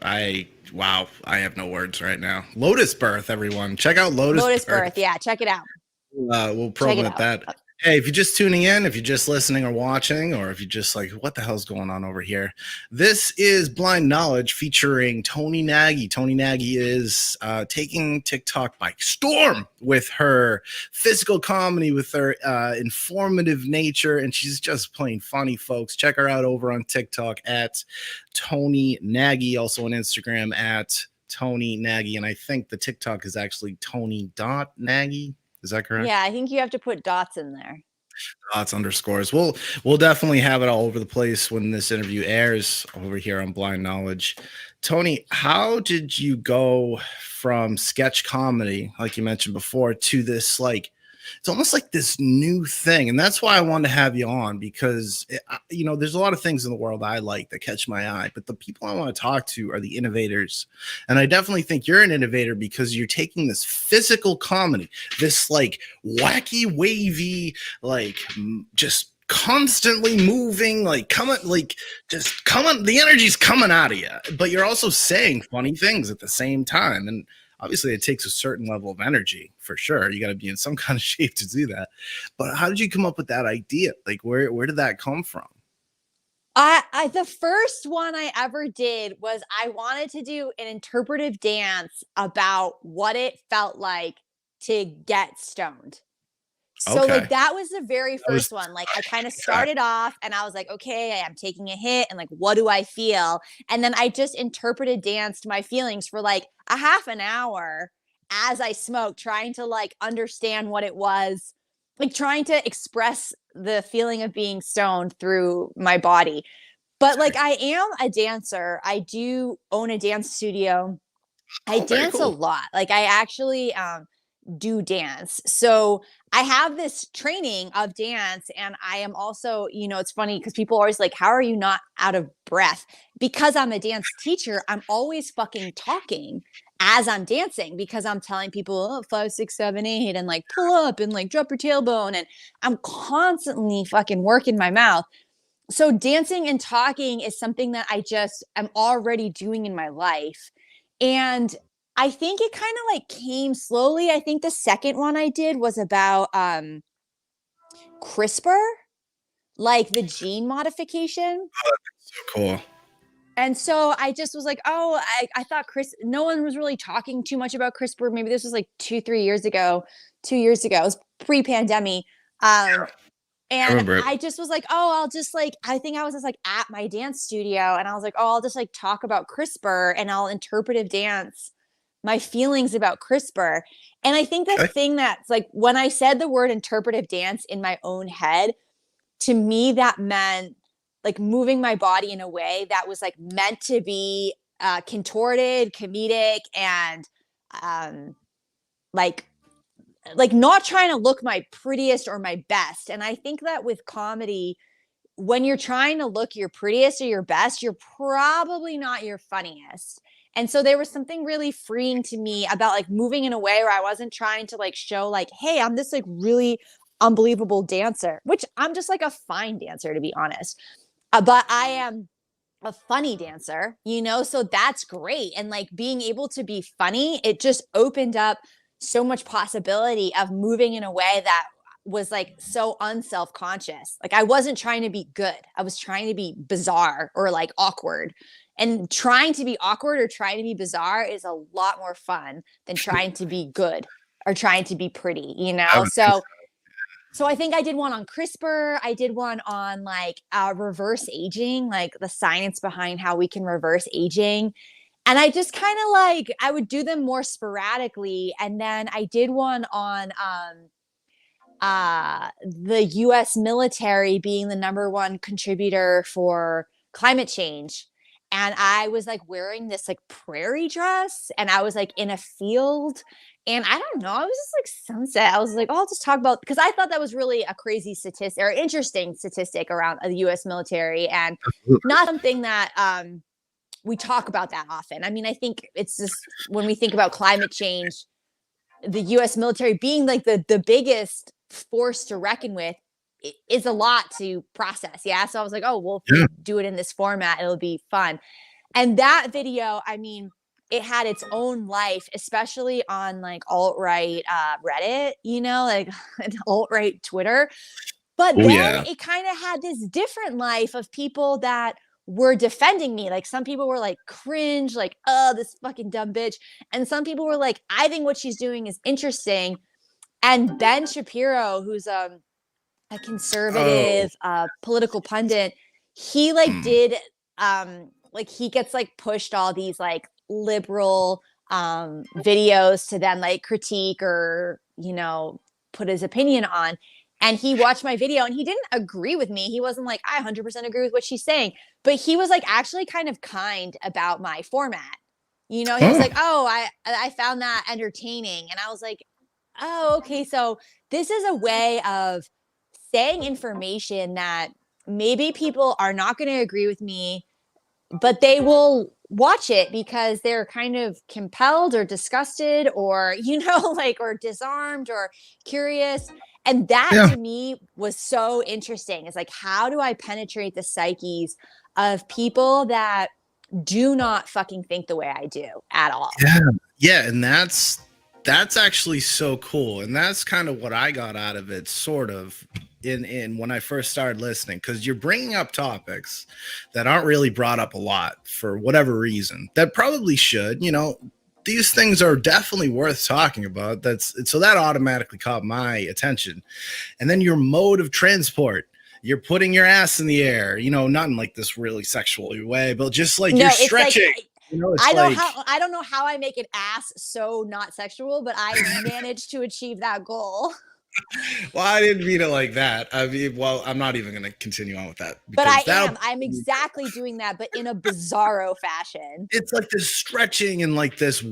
I wow, I have no words right now. Lotus birth, everyone. Check out Lotus Lotus birth. birth. Yeah, check it out. We'll Check it promote out. that. Hey, if you're just tuning in, if you're just listening or watching, or if you're just like, what the hell's going on over here? This is Blind Knowledge featuring Toni Nagy. Toni Nagy is taking TikTok by storm with her physical comedy, with her informative nature, and she's just plain funny, folks. Check her out over on TikTok at Toni Nagy, also on Instagram at Toni Nagy, and I think the TikTok is actually Toni.Nagy. Is that correct? Yeah, I think you have to put dots in there. Dots underscores. We'll definitely have it all over the place when this interview airs over here on Blind Knowledge. Toni, how did you go from sketch comedy, like you mentioned before, to this like it's almost like this new thing? And that's why I wanted to have you on because there's a lot of things in the world I like that catch my eye, but the people I want to talk to are the innovators. And I definitely think you're an innovator because you're taking this physical comedy, this like wacky, wavy, like just constantly moving, like the energy's coming out of you, but you're also saying funny things at the same time. And obviously it takes a certain level of energy for sure. You got to be in some kind of shape to do that. But how did you come up with that idea? Like where did that come from? The first one I ever did was I wanted to do an interpretive dance about what it felt like to get stoned. So Okay. like that was the very That was first one. Like I kind of okay. started off and I was like, okay, I'm taking a hit and like what do I feel? And then I just interpreted danced my feelings for like a half an hour as I smoked, trying to like understand what it was, like trying to express the feeling of being stoned through my body. But like I am a dancer. I do own a dance studio. I Oh, very dance a cool. lot. Like I actually do dance. So I have this training of dance and I am also, you know, it's funny because people are always like, how are you not out of breath? Because I'm a dance teacher, I'm always fucking talking as I'm dancing because I'm telling people, oh, 5, 6, 7, 8, and like pull up and like drop your tailbone. And I'm constantly fucking working my mouth. So dancing and talking is something that I just am already doing in my life. And I think it kind of like came slowly. I think the second one I did was about CRISPR, like the gene modification. So cool. And so I just was like, oh, I thought no one was really talking too much about CRISPR. Maybe this was like 2, 3 years ago, 2 years ago. It was pre-pandemic. Um, I And remember it. I just was like, oh, I'll just like, I think I was just like at my dance studio and I was like, oh, I'll just like talk about CRISPR and I'll interpretive dance my feelings about CRISPR. And I think the Okay. thing that's like, when I said the word interpretive dance in my own head, to me, that meant like moving my body in a way that was like meant to be contorted, comedic, and um, like not trying to look my prettiest or my best. And I think that with comedy, when you're trying to look your prettiest or your best, you're probably not your funniest. And so there was something really freeing to me about like moving in a way where I wasn't trying to like show like, hey, I'm this like really unbelievable dancer, which I'm just like a fine dancer to be honest. But I am a funny dancer, you know, so that's great. And like being able to be funny, it just opened up so much possibility of moving in a way that was like so unself conscious. Like I wasn't trying to be good, I was trying to be bizarre or like awkward. And trying to be awkward or trying to be bizarre is a lot more fun than trying to be good or trying to be pretty, you I know? would think so. So I think I did one on CRISPR. I did one on like reverse aging, like the science behind how we can reverse aging. And I just kind of like I would do them more sporadically. And then I did one on the US military being the number one contributor for climate change. And I was like wearing this like prairie dress and I was like in a field. And I don't know, I was just like sunset. I was like, oh, I'll just talk about because I thought that was really a crazy statistic or interesting statistic around the US military and Absolutely. not something that we talk about that often. I mean, I think it's just when we think about climate change, the US military being like the biggest force to reckon with is a lot to process. Yeah. So I was like, oh, well, if Yeah. we do it in this format, it'll be fun. And that video, I mean, it had its own life, especially on like alt right Reddit, you know, like alt right Twitter. But Oh then yeah. it kind of had this different life of people that were defending me. Like some people were like cringe, like, oh, this fucking dumb bitch. And some people were like, I think what she's doing is interesting. And Ben Shapiro, who's a Oh. conservative political pundit, he like Hmm. did like he gets like pushed all these like liberal videos to then like critique or you know put his opinion on. And he watched my video and he didn't agree with me. He wasn't like, I 100% agree with what she's saying. But he was like actually kind of kind about my format. You know, he was Oh. like, oh, I found that entertaining. And I was like, oh, okay. So this is a way of saying information that maybe people are not going to agree with me, but they will watch it because they're kind of compelled or disgusted or, you know, like, or disarmed or curious. And that Yeah. to me was so interesting. It's like, how do I penetrate the psyches of people that do not fucking think the way I do at all? Yeah. Yeah. And that's actually so cool. And that's kind of what I got out of it, sort of. in when I first started listening, because you're bringing up topics that aren't really brought up a lot for whatever reason that probably should. These things are definitely worth talking about. So that automatically caught my attention. And then your mode of transport. You're putting your ass in the air, not in like this really sexual way, but just like No, you're it's like stretching. It's I like, don't know how I make an ass so not sexual, but I managed to achieve that goal. well, I didn't mean it like that. I mean, well, I'm not even going to continue on with that But because I'm exactly doing that, but in a bizarro fashion. it's like this stretching and like this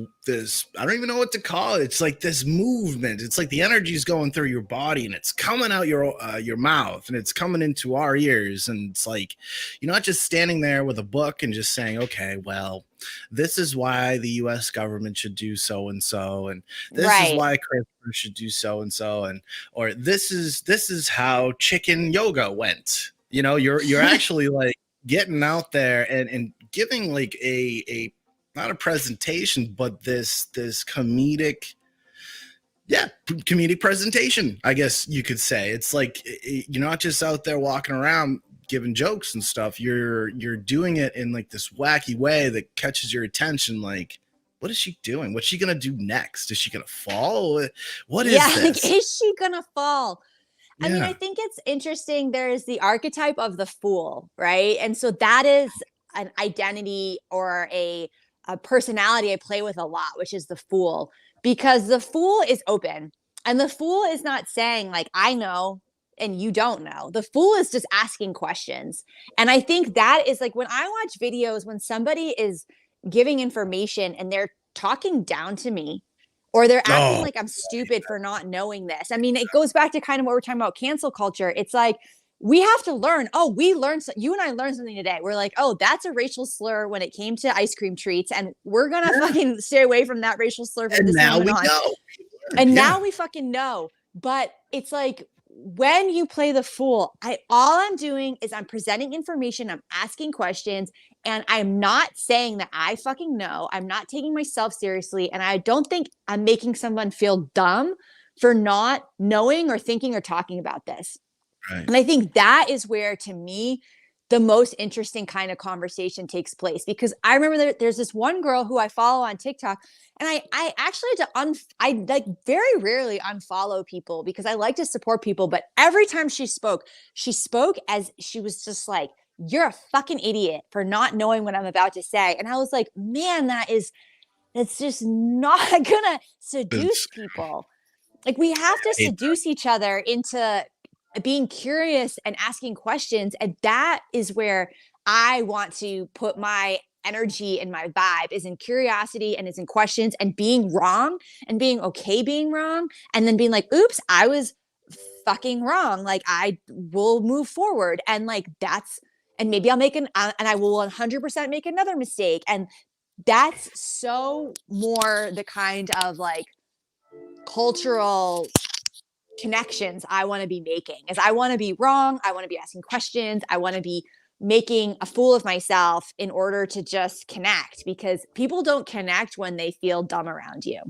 I don't even know what to call it. It's like this movement. It's like the energy is going through your body and it's coming out your mouth and it's coming into our ears, and it's like you're not just standing there with a book and just saying, okay, well, this is why the US government should do so and so, and this is why Christmas should do so and so, and or this is how chicken yoga went. You're actually like getting out there and giving like a not a presentation, but this comedic presentation, I guess you could say. It's like you're not just out there walking around giving jokes and stuff. You're doing it in like this wacky way that catches your attention. Like, what is she doing? What's she gonna do next? Is she gonna fall? What is this? Like, is she gonna fall? I mean, I think it's interesting. There's the archetype of the fool, right? And so that is an identity or a personality I play with a lot, which is the fool, because the fool is open and the fool is not saying like, I know and you don't know. The fool is just asking questions. And I think that is like when I watch videos, when somebody is giving information and they're talking down to me, or they're acting like I'm stupid for not knowing this. I mean, it goes back to kind of what we're talking about, cancel culture. It's like, we have to learn. Oh, you and I learned something today. We're like, oh, that's a racial slur when it came to ice cream treats. And we're going to fucking stay away from that racial slur from this moment on. And now we fucking know. But it's like, when you play the fool, all I'm doing is I'm presenting information, I'm asking questions, and I'm not saying that I fucking know. I'm not taking myself seriously, and I don't think I'm making someone feel dumb for not knowing or thinking or talking about this. Right. And I think that is where, to me, the most interesting kind of conversation takes place, because I remember there's this one girl who I follow on TikTok, and I actually had to I like very rarely unfollow people because I like to support people. But every time she spoke as she was just like, you're a fucking idiot for not knowing what I'm about to say. And I was like, man, that's just not gonna seduce people. Like, we have to seduce each other into being curious and asking questions. And that is where I want to put my energy and my vibe, is in curiosity and is in questions and being wrong and being okay being wrong. And then being like, oops, I was fucking wrong. Like, I will move forward. And like, and maybe I'll and I will 100% make another mistake. And that's so more the kind of like cultural connections I want to be making, is I want to be wrong. I want to be asking questions. I want to be making a fool of myself in order to just connect, because people don't connect when they feel dumb around you.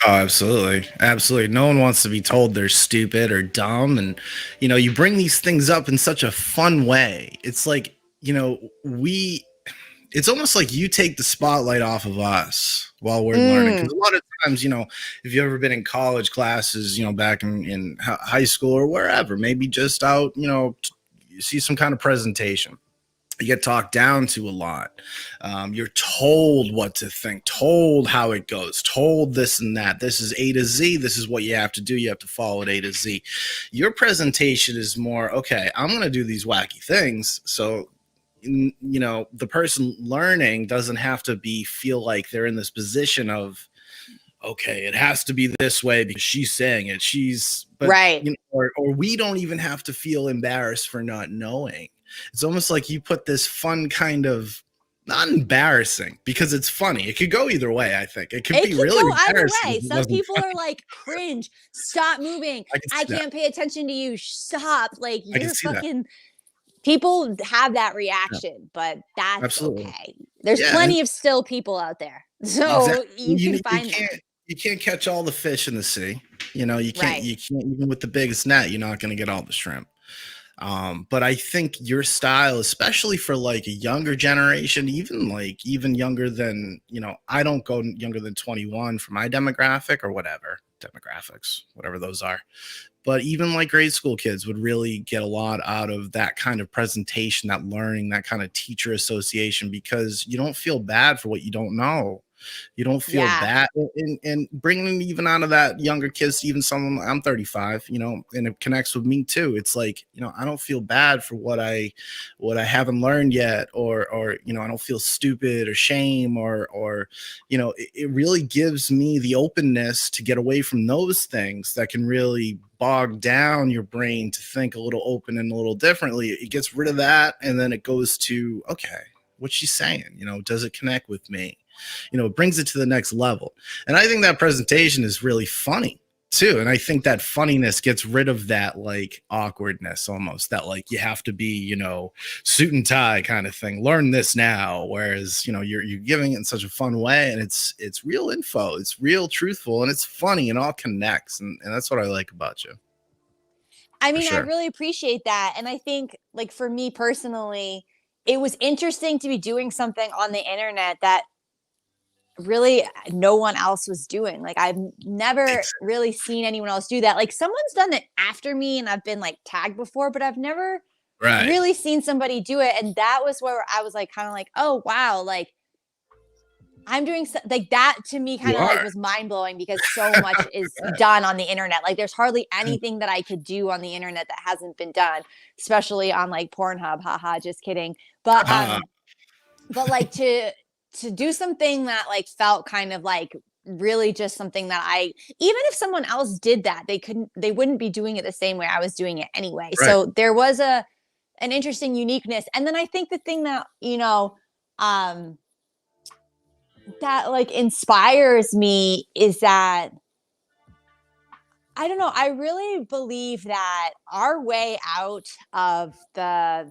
Oh, absolutely. Absolutely. No one wants to be told they're stupid or dumb. And, you bring these things up in such a fun way. It's like, it's almost like you take the spotlight off of us while we're learning. Because a lot of times, if you've ever been in college classes, back in high school or wherever, maybe just out, you see some kind of presentation, you get talked down to a lot. You're told what to think, told how it goes, told this and that. This is A to Z. This is what you have to do. You have to follow it A to Z. Your presentation is more, okay, I'm going to do these wacky things. So, the person learning doesn't have to feel like they're in this position of, okay, it has to be this way because she's saying it. Right. Or we don't even have to feel embarrassed for not knowing. It's almost like you put this fun kind of, not embarrassing because it's funny. It could go either way. I think it could be really go either way. Some people are like, cringe, stop moving. I can't pay attention to you. Stop. Like, you're fucking. People have that reaction, but that's okay. There's plenty of still people out there, so you can find them. You can't catch all the fish in the sea. You can't even with the biggest net, you're not going to get all the shrimp. But I think your style, especially for like a younger generation, even younger than, I don't go younger than 21 for my demographic or whatever demographics, whatever those are. But even like grade school kids would really get a lot out of that kind of presentation, that learning, that kind of teacher association, because you don't feel bad for what you don't know. You don't feel Yeah. bad, and bringing even out of that younger kids, even someone, I'm 35, and it connects with me too. It's like, I don't feel bad for what I haven't learned yet, or I don't feel stupid or shame, or it really gives me the openness to get away from those things that can really bog down your brain to think a little open and a little differently. It gets rid of that, and then it goes to, okay, what's she saying? Does it connect with me? It brings it to the next level. And I think that presentation is really funny too. And I think that funniness gets rid of that like awkwardness, almost that like you have to be, suit and tie kind of thing. Learn this now. Whereas, you're giving it in such a fun way, and it's real info. It's real truthful, and it's funny, and all connects. And that's what I like about you. I mean, I Sure. really appreciate that. And I think, like, for me personally, it was interesting to be doing something on the internet that really no one else was doing. Like, I've never really seen anyone else do that. Like, someone's done it after me and I've been like tagged before, but I've never Right. really seen somebody do it. And that was where I was like, kind of like, oh, wow. Like, I'm doing like that to me kind You of like are. was mind blowing because so much is done on the internet. Like there's hardly anything that I could do on the internet that hasn't been done, especially on like Pornhub. Haha, just kidding. But Uh, like to do something that like felt kind of like really just something that I, even if someone else did that, they wouldn't be doing it the same way I was doing it anyway. right. So there was an interesting uniqueness. And then I think the thing that, um that like inspires me is that I don't know, I really believe that our way out of the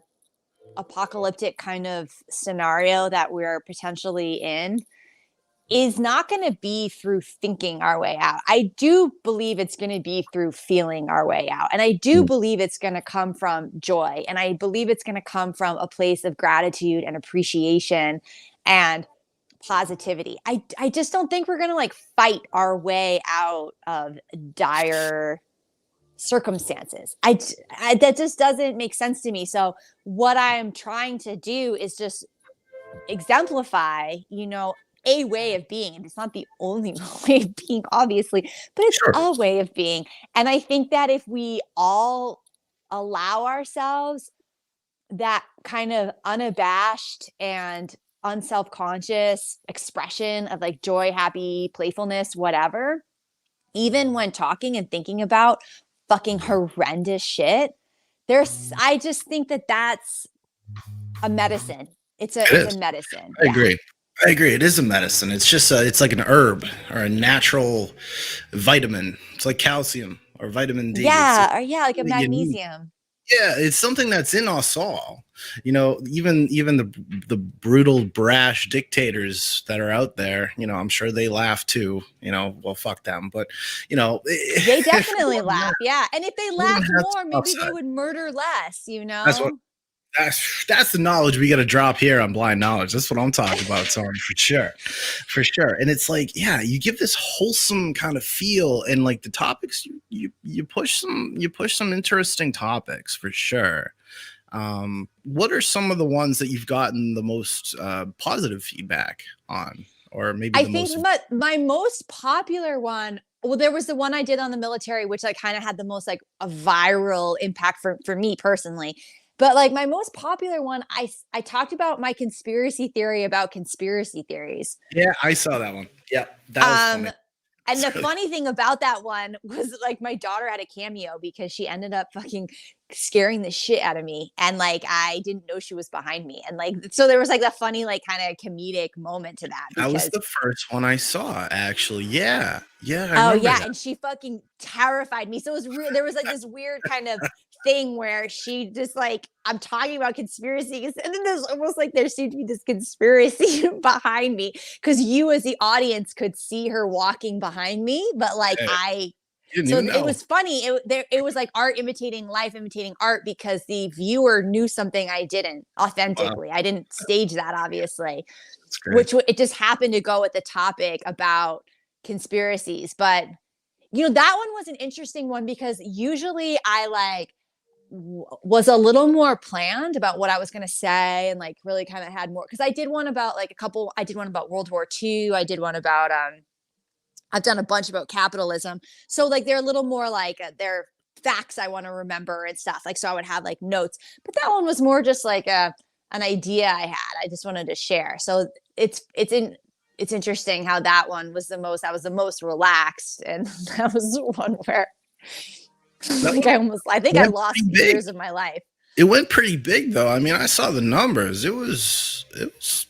apocalyptic kind of scenario that we're potentially in is not going to be through thinking our way out. I do believe it's going to be through feeling our way out. And I do Mm. believe it's going to come from joy. And I believe it's going to come from a place of gratitude and appreciation and positivity. I just don't think we're going to like fight our way out of dire circumstances. That just doesn't make sense to me. So what I'm trying to do is just exemplify, a way of being. And it's not the only way of being, obviously, but it's Sure. a way of being. And I think that if we all allow ourselves that kind of unabashed and unself-conscious expression of like joy, happy, playfulness, whatever, even when talking and thinking about fucking horrendous shit, I just think that that's a medicine. It's It a is. medicine. I Yeah. agree. I agree. It is a medicine. It's just it's like an herb or a natural vitamin. It's like calcium or vitamin D. It's Yeah. Or yeah, like a that you need. magnesium. Yeah, it's something that's in us all. Even the brutal, brash dictators that are out there. I'm sure they laugh too. Well, fuck them. But They definitely laugh. Yeah. And if they everyone laughed has more, some maybe they upside. would murder less, That's what that's the knowledge we got to drop here on Blind Knowledge. That's what I'm talking about, Tony, for sure. And it's like, yeah, you give this wholesome kind of feel, and like the topics you push some interesting topics for sure. What are some of the ones that you've gotten the most positive feedback on, or maybe I the think most? my most popular one, well, there was the one I did on the military, which like kind of had the most like a viral impact for me personally. But like my most popular one, I talked about my conspiracy theory about conspiracy theories. Yeah, I saw that one. Yeah, that was Um, funny. and the funny thing about that one was like my daughter had a cameo because she ended up fucking scaring the shit out of me. And like I didn't know she was behind me. And like so there was like that funny, like kind of comedic moment to that That was because the first one I saw, actually. Yeah, yeah, I oh remember yeah, that. and she fucking terrified me. So it was real. There was like this weird kind of thing where she just like I'm talking about conspiracies, and then there's almost like there seemed to be this conspiracy behind me because you as the audience could see her walking behind me, but like Yeah, You didn't So even it know. was funny. It was like art imitating life, imitating art, because the viewer knew something I didn't Wow, authentically. I didn't stage that, obviously, that's great. it just happened to go with the topic about conspiracies. But that one was an interesting one because usually I like was a little more planned about what I was going to say, and like really kind of had more, because I did one about like I did one about World War II. I did one about I've done a bunch about capitalism. So like they're a little more like they're facts I want to remember and stuff. Like so I would have like notes. But that one was more just like an idea I had. I just wanted to share. So it's interesting how that one was I was the most relaxed, and that was the one where That like I think I went lost pretty big. years of my life. It went pretty big though. I mean, I saw the numbers. It was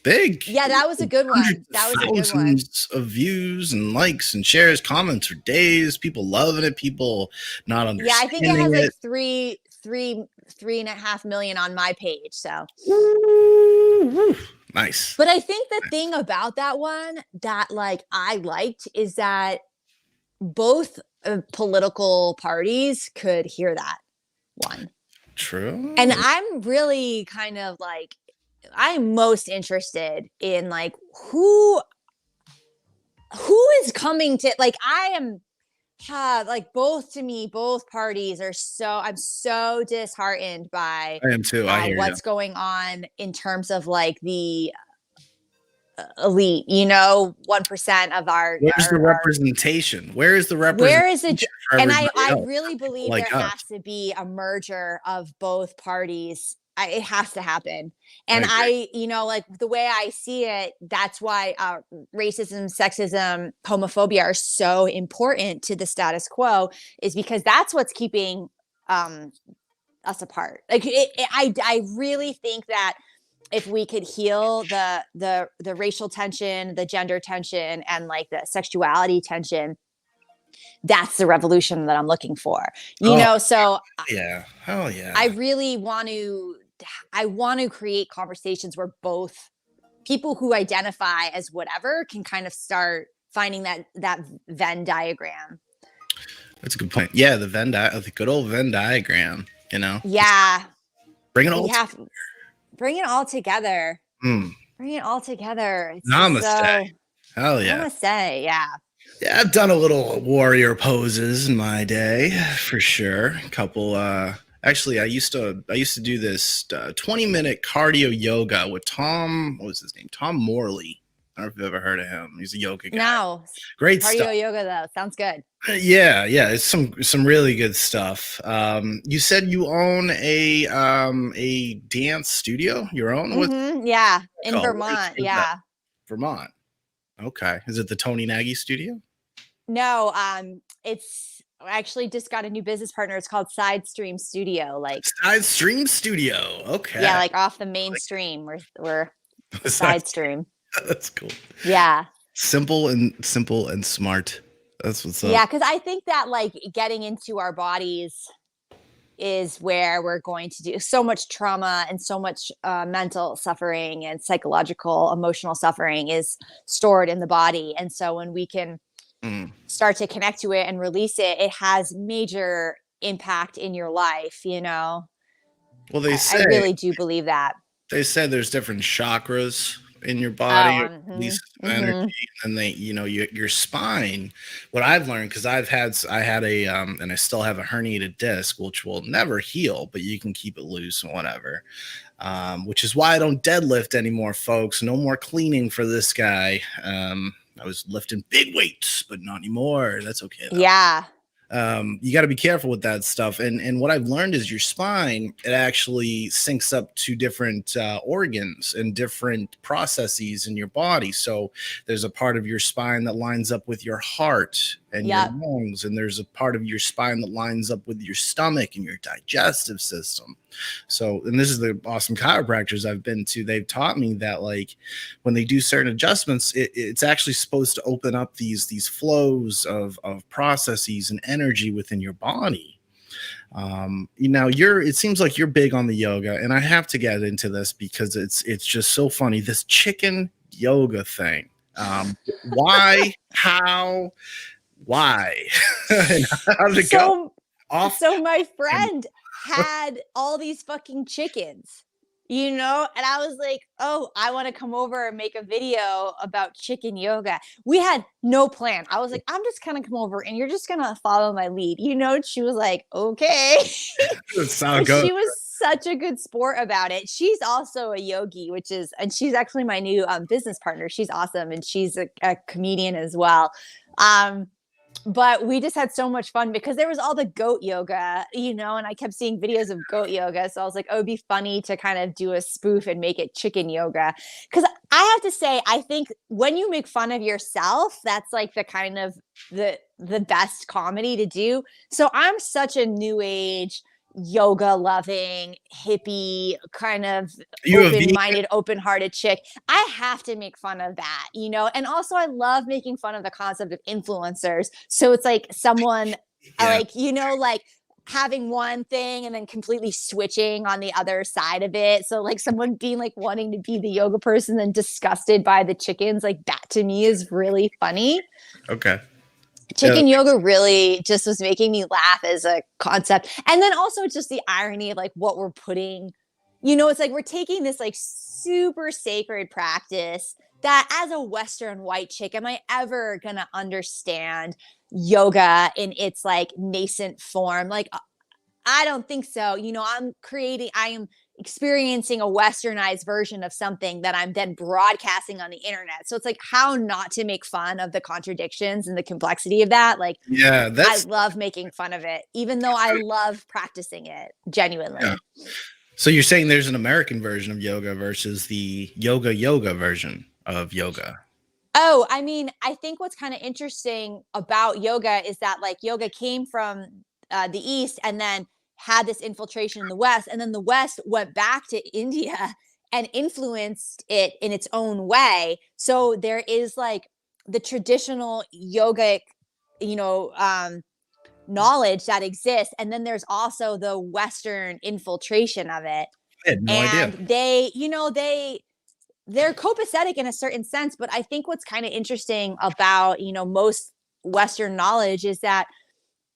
big. Yeah, that was a good Hundreds one. of That was a good one. thousands of views and likes and shares, comments for days. People loving it. People not Yeah, I think it understanding has like it. 3.5 million on my page. So Woo. Nice. but I think the thing about that one that like I liked is that both political parties could hear that one. True. And I'm really kind of like I'm most interested in like who is coming to like I am like both to me both parties are I'm so disheartened by I am too. I hear you. what's going on in terms of like the elite, 1% of Where's the representation? Where is the where is representation it? for And everybody I else? really believe Like there us. has to be a merger of both parties. It has to happen. I And agree. like the way I see it, that's why racism, sexism, homophobia are so important to the status quo, is because that's what's keeping us apart. Like I really think that if we could heal the racial tension, the gender tension, and like the sexuality tension, that's the revolution that I'm looking for. Oh So yeah. Hell I yeah. really want to create conversations where both people who identify as whatever can kind of start finding that Venn diagram. That's a good point. Yeah, the good old Venn diagram. Yeah, Bring it we all. have bring it all together. Mm. Bring it all together. It's just Namaste. so Hell yeah. namaste. Yeah. Yeah, I've done a little warrior poses in my day for sure. A couple actually I used to do this 20-minute cardio yoga with Tom, what was his name? Tom Morley. I don't know if you've ever heard of him. He's a yoga guy. No, Great stuff. cardio yoga though sounds good. Yeah, it's some really good stuff. You said you own a dance studio, your own? What's Yeah, it in called? Vermont. Where's that? Yeah. Vermont. Okay. Is it the Toni Nagy studio? No, it's I actually just got a new business partner. It's called Sidestream Studio. Like, Sidestream Studio. Okay. yeah, like off the mainstream. We're Sidestream. That's cool. Yeah. Simple and smart. That's what's up. Yeah, because I think that like getting into our bodies is where we're going to do so much trauma, and so much mental suffering and psychological, emotional suffering is stored in the body. And so when we can start to connect to it and release it, it has major impact in your life. Well, I really do believe that. They say there's different chakras in your body, or at least energy, and your spine. What I've learned, because I had a and I still have a herniated disc, which will never heal, but you can keep it loose and whatever. Which is why I don't deadlift anymore, folks. No more cleaning for this guy. I was lifting big weights, but not anymore. That's okay though. Yeah. You got to be careful with that stuff. And what I've learned is your spine, it actually syncs up to different organs and different processes in your body. So there's a part of your spine that lines up with your heart and your lungs, and there's a part of your spine that lines up with your stomach and your digestive system. So, and this is the awesome chiropractors I've been to, they've taught me that like when they do certain adjustments, it's actually supposed to open up these flows of processes and energy within your body. It seems like you're big on the yoga, and I have to get into this because it's just so funny, this chicken yoga thing. Why, how, Why? And how did it go? So, Off. so my friend had all these fucking chickens, and I was like, oh, I want to come over and make a video about chicken yoga. We had no plan. I was like, I'm just gonna come over and you're just gonna follow my lead, and she was like, okay. That's how it And goes. she was such a good sport about it. She's also a yogi, and she's actually my new business partner. She's awesome, and she's a comedian as well. Um, but we just had so much fun because there was all the goat yoga, and I kept seeing videos of goat yoga. So I was like, oh, it'd be funny to kind of do a spoof and make it chicken yoga. Because I have to say, I think when you make fun of yourself, that's like the kind of the best comedy to do. So I'm such a new age yoga loving hippie kind of You a vegan? open-minded, open-hearted chick. I have to make fun of that, and also I love making fun of the concept of influencers. So it's like someone Yeah. like having one thing and then completely switching on the other side of it. So like someone being like wanting to be the yoga person and disgusted by the chickens, like that to me is really funny. Okay. Chicken yoga really just was making me laugh as a concept. And then also just the irony of like what we're putting, it's like we're taking this like super sacred practice that as a Western white chick, am I ever going to understand yoga in its like nascent form? Like, I don't think so. I am experiencing a westernized version of something that I'm then broadcasting on the internet. So it's like how not to make fun of the contradictions and the complexity of that. Like, Yeah, I love making fun of it, even though I love practicing it genuinely. Yeah. So you're saying there's an American version of yoga versus the yoga version of yoga. Oh, I mean, I think what's kind of interesting about yoga is that like yoga came from the East and then had this infiltration in the West. And then the West went back to India and influenced it in its own way. So there is like the traditional yogic, knowledge that exists. And then there's also the Western infiltration of it. I had no idea. And they're copacetic in a certain sense, but I think what's kind of interesting about most Western knowledge is that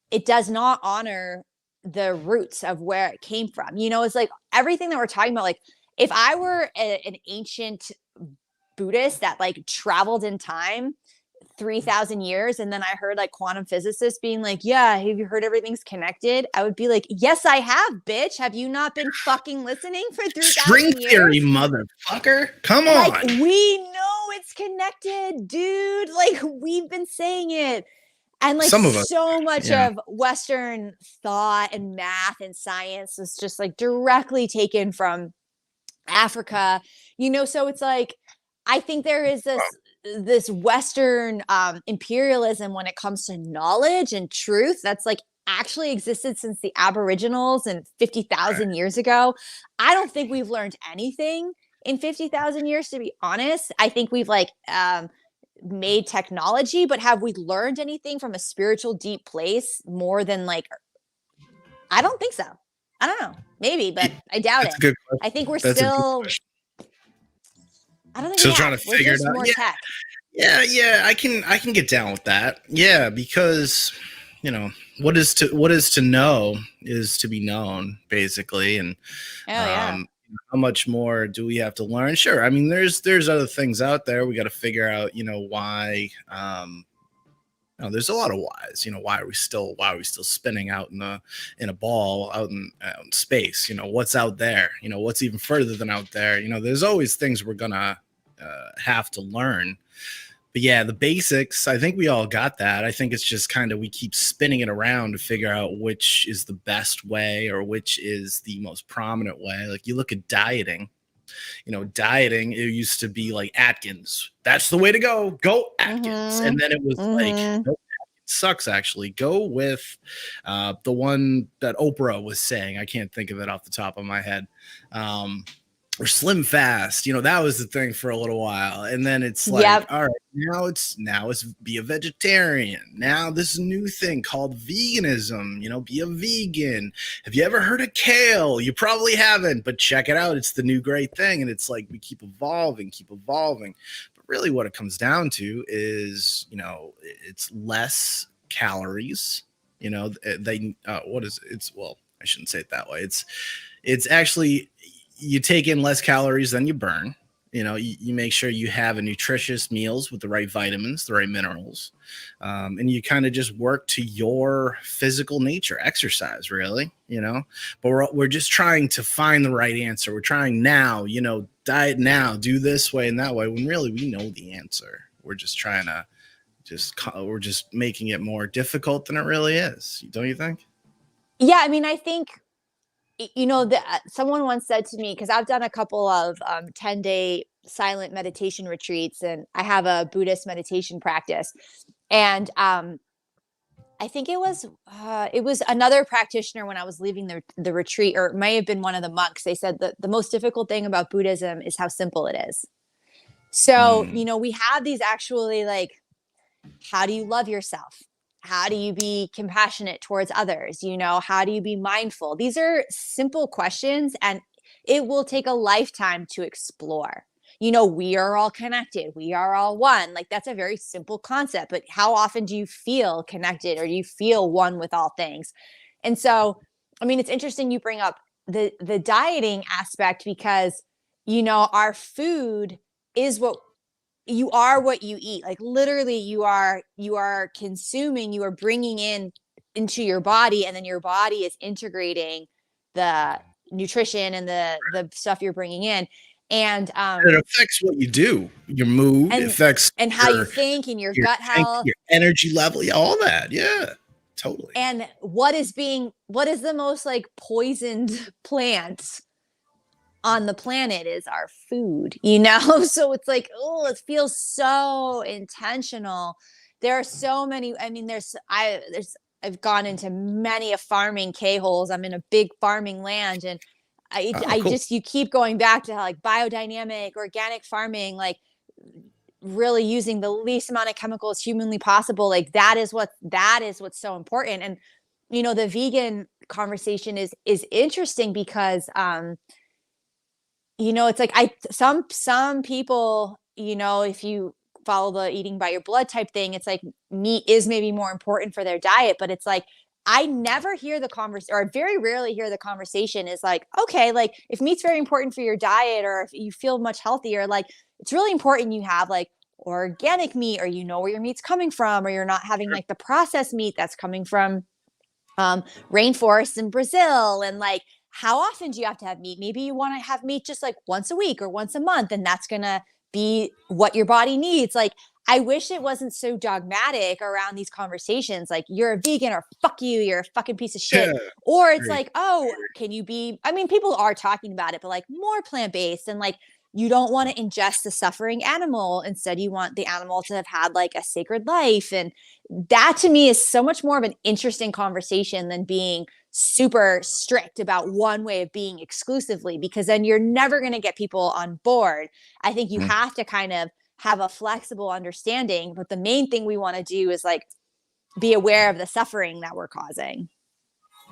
it does not honor the roots of where it came from. It's like everything that we're talking about. Like if I were an ancient Buddhist that like traveled in time 3,000 years, and then I heard like quantum physicists being like, yeah, have you heard everything's connected? I would be like, yes, I have, bitch. Have you not been fucking listening for 3,000 String years? theory, motherfucker. Come on. Like, we know it's connected, dude. Like, we've been saying it. And like Some of us, so much of Western thought and math and science is just like directly taken from Africa, so it's like, I think there is this Western imperialism when it comes to knowledge and truth that's like actually existed since the Aboriginals and 50,000 years ago. I don't think we've learned anything in 50,000 years, to be honest. I think we've like made technology, but have we learned anything from a spiritual deep place more than like, I don't think so. I don't know, maybe, but I doubt it. Good question. I think we're That's still, I don't think still trying to figure it out. More tech. Yeah, I can get down with that. Yeah, because what is to know is to be known, basically, and how much more do we have to learn? Sure, I mean, there's other things out there. We got to figure out, why. There's a lot of whys. Why are we still spinning out in a ball out in space? What's out there? What's even further than out there? There's always things we're gonna have to learn. But yeah, the basics, I think we all got that. I think it's just kind of we keep spinning it around to figure out which is the best way or which is the most prominent way. Like you look at dieting. Dieting, it used to be like Atkins. That's the way to go. Go Atkins. And then it was like, nope, Atkins sucks actually. Go with the one that Oprah was saying. I can't think of it off the top of my head. Or Slim Fast, that was the thing for a little while. And then it's like, all right, now it's be a vegetarian. Now this is a new thing called veganism, be a vegan. Have you ever heard of kale? You probably haven't, but check it out. It's the new great thing. And it's like, we keep evolving. But really what it comes down to is, it's less calories. What is it's well, I shouldn't say it that way. It's actually, you take in less calories than you burn. You make sure you have a nutritious meals with the right vitamins, the right minerals, and you kind of just work to your physical nature, exercise, really. But we're just trying to find the right answer. We're trying now, diet now, do this way and that way, when really we know the answer. We're just trying to we're just making it more difficult than it really is. Don't you think? Yeah, I mean, I think someone once said to me, because I've done a couple of 10-day silent meditation retreats, and I have a Buddhist meditation practice. And I think it was another practitioner when I was leaving the retreat, or it may have been one of the monks. They said that the most difficult thing about Buddhism is how simple it is. So, we have these actually, like, how do you love yourself? How do you be compassionate towards others? How do you be mindful? These are simple questions, and it will take a lifetime to explore. We are all connected. We are all one. Like, that's a very simple concept, but how often do you feel connected, or do you feel one with all things? And so, I mean, it's interesting you bring up the dieting aspect, because, our food is you are what you eat. Like, literally, you are consuming, you are bringing into your body, and then your body is integrating the nutrition and the stuff you're bringing in. And It affects what you do, your mood, it and affects and how you think, and your your gut thinking, health. your energy level, yeah, all that. Yeah, totally. And what is the most, like, poisoned plant on the planet is our food. So it's like, oh, it feels so intentional. There are so many. I mean, I've gone into many a farming K-holes. I'm in a big farming land, and Oh, I cool. just, you keep going back to how, like, biodynamic organic farming, like, really using the least amount of chemicals humanly possible. Like, that is what's so important. And the vegan conversation is interesting, because it's like, some people, if you follow the eating by your blood type thing, it's like meat is maybe more important for their diet. But it's like, I never hear the conversation, or I very rarely hear the conversation is like, okay, like, if meat's very important for your diet, or if you feel much healthier, like, it's really important you have, like, organic meat, or where your meat's coming from, or you're not having, like, the processed meat that's coming from rainforests in Brazil. And, like, how often do you have to have meat? Maybe you want to have meat just, like, once a week or once a month, and that's going to be what your body needs. Like, I wish it wasn't so dogmatic around these conversations. Like, you're a vegan, or fuck you, you're a fucking piece of shit. Yeah, Or it's great. like, oh, can you be, I mean, people are talking about it, but, like, more plant-based, and, like, you don't want to ingest a suffering animal. Instead, you want the animal to have had, like, a sacred life. And that, to me, is so much more of an interesting conversation than being super strict about one way of being exclusively, because then you're never going to get people on board. I think you Mhm. have to kind of have a flexible understanding, but the main thing we want to do is, like, be aware of the suffering that we're causing.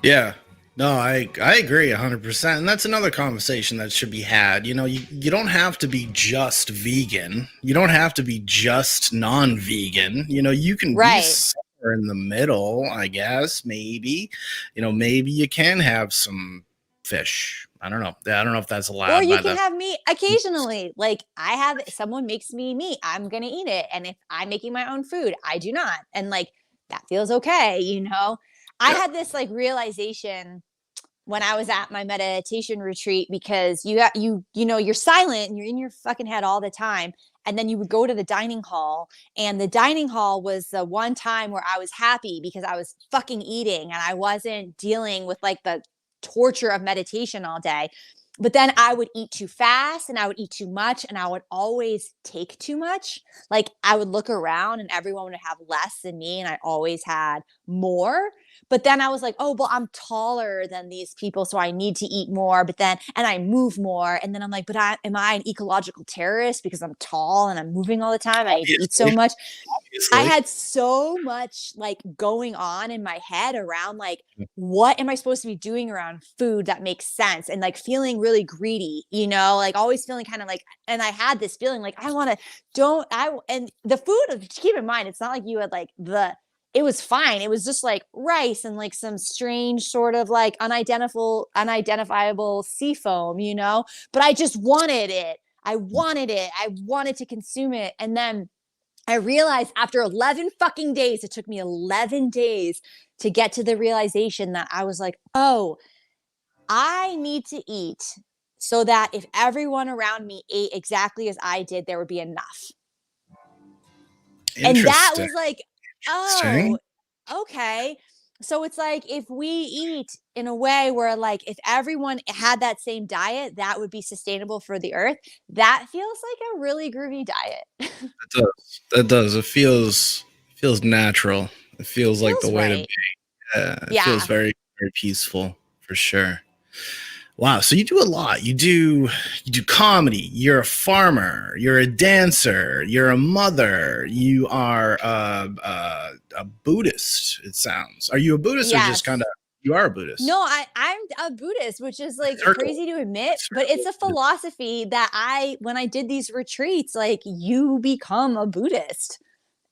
Yeah. No, I agree 100%. And that's another conversation that should be had. You don't have to be just vegan. You don't have to be just non-vegan. You can be Right. somewhere in the middle, I guess, maybe. Maybe you can have some fish. I don't know. I don't know if that's Or allowed you by can the. have meat occasionally. Like, someone makes me meat, I'm going to eat it. And if I'm making my own food, I do not. And, like, that feels okay. I Yeah. had this, like, realization when I was at my meditation retreat, because you're silent and you're in your fucking head all the time. And then you would go to the dining hall, and the dining hall was the one time where I was happy, because I was fucking eating, and I wasn't dealing with, like, the torture of meditation all day. But then I would eat too fast, and I would eat too much, and I would always take too much. Like, I would look around, and everyone would have less than me, and I always had more. But then I was like, oh, well, I'm taller than these people, so I need to eat more. But then, and I move more. And then I'm like, but am I an ecological terrorist because I'm tall and I'm moving all the time? I eat so Obviously, much. I obviously. had so much like going on in my head around like, what am I supposed to be doing around food that makes sense? And like feeling really greedy, like always feeling kind of like, and I had this feeling like, and the food, keep in mind, it's not like you had like it was fine. It was just like rice and like some strange sort of like unidentifiable sea foam, but I just wanted it. I wanted it. I wanted to consume it. And then I realized after 11 fucking days, it took me 11 days to get to the realization that I was like, oh, I need to eat so that if everyone around me ate exactly as I did, there would be enough. And that Interesting. was like, oh, Interesting. okay. So it's like if we eat in a way where like if everyone had that same diet, that would be sustainable for the earth. That feels like a really groovy diet. It does. That does. It feels natural. It feels like the Feels way to be. right. It feels Yeah. very, very peaceful for sure. Wow. So you do a lot. You do comedy. You're a farmer. You're a dancer. You're a mother. You are a Buddhist. It sounds. Are you a Buddhist or just kind Yes. of? You are a Buddhist. No, I'm a Buddhist, which is like Circle. crazy to admit, but it's a philosophy that when I did these retreats, like you become a Buddhist.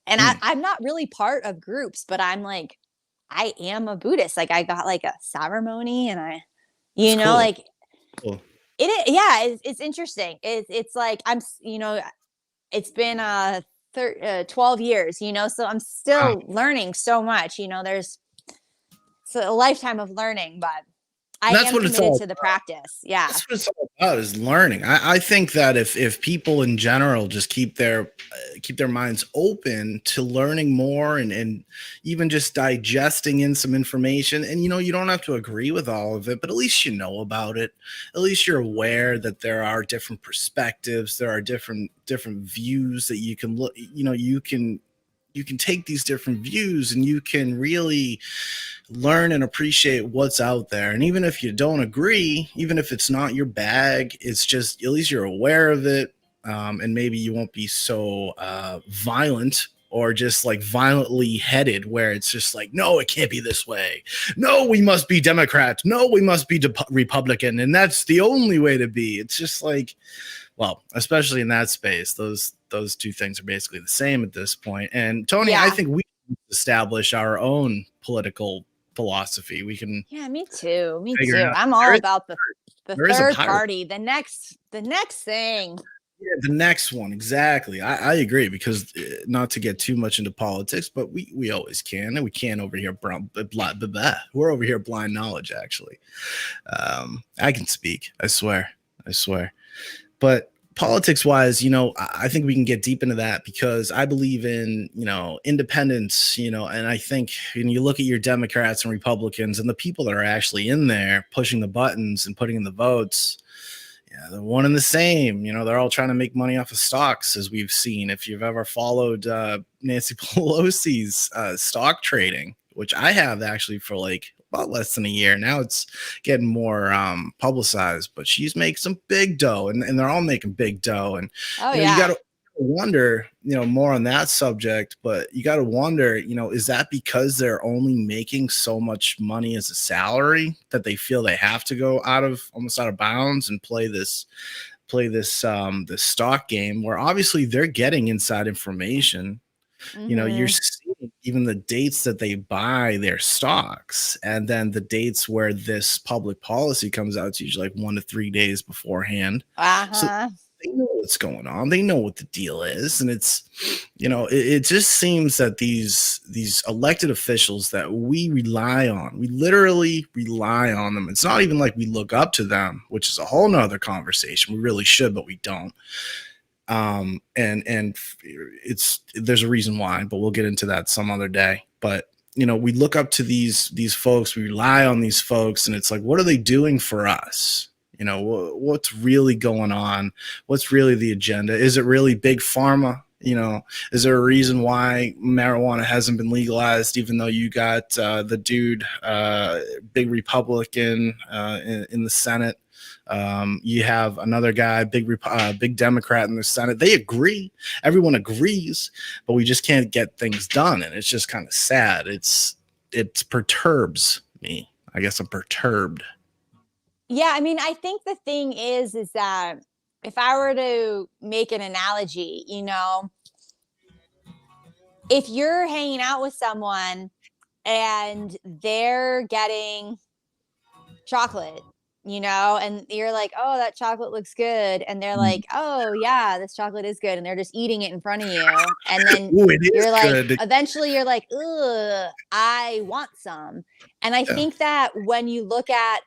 And Mm, I'm not really part of groups, but I'm like, I am a Buddhist. Like I got like a ceremony and that's cool. like Cool. yeah, it's interesting. It's like it's been 12 years, so I'm Wow. still learning so much, it's a lifetime of learning, but I And that's am what it's committed all. to the practice. Yeah. That's what it's all about is learning. I think that if people in general just keep their minds open to learning more and even just digesting in some information, and you don't have to agree with all of it, but at least you know about it. At least you're aware that there are different perspectives, there are different views that you can look. You can take these different views and you can really learn and appreciate what's out there. And even if you don't agree, even if it's not your bag, it's just at least you're aware of it. And maybe you won't be so violent or just like violently headed where it's just like, no, it can't be this way. No, we must be Democrats. No, we must be Republican. And that's the only way to be. It's just like, well, especially in that space, those two things are basically the same at this point. And Toni, I Yeah. think we can establish our own political philosophy. We can Yeah, me too. Me figure too. out I'm there all is about the there is a third pirate. party, the next thing. Yeah, the next one, exactly. I agree because not to get too much into politics, but we always can, and we can over here. We're over here blind knowledge. Actually, I can speak. I swear. I swear. But politics wise, I think we can get deep into that because I believe in, independence, and I think when you look at your Democrats and Republicans and the people that are actually in there pushing the buttons and putting in the votes, yeah, they're one and the same. They're all trying to make money off of stocks, as we've seen. If you've ever followed Nancy Pelosi's stock trading, which I have actually for like about less than a year now, it's getting more publicized. But she's making some big dough, and they're all making big dough. And Oh you got yeah. to wonder, more on that subject. But you got to wonder, is that because they're only making so much money as a salary that they feel they have to go almost out of bounds and play this stock game where obviously they're getting inside information. You're Hmm. seeing even the dates that they buy their stocks, and then the dates where this public policy comes out. It's usually like 1 to 3 days beforehand. So Uh-huh. they know what's going on. They know what the deal is, and it just seems that these elected officials that we rely on, we literally rely on them. It's not even like we look up to them, which is a whole nother conversation. We really should, but we don't. And there's a reason why, but we'll get into that some other day. But we look up to these folks, we rely on these folks, and it's like, what are they doing for us? What's really going on? What's really the agenda? Is it really big pharma? You know, is there a reason why marijuana hasn't been legalized, even though you got the dude, big Republican in the Senate? You have another guy, big Democrat in the Senate. They agree. Everyone agrees, but we just can't get things done, and it's just kind of sad. It perturbs me. I guess I'm perturbed. Yeah, I mean, I think the thing is that if I were to make an analogy, if you're hanging out with someone and they're getting chocolate, and you're like, oh, that chocolate looks good. And they're like, oh, yeah, this chocolate is good. And they're just eating it in front of you. And then Ooh, it is you're like, good. eventually you're like, ugh, I want some. And I think that when you look at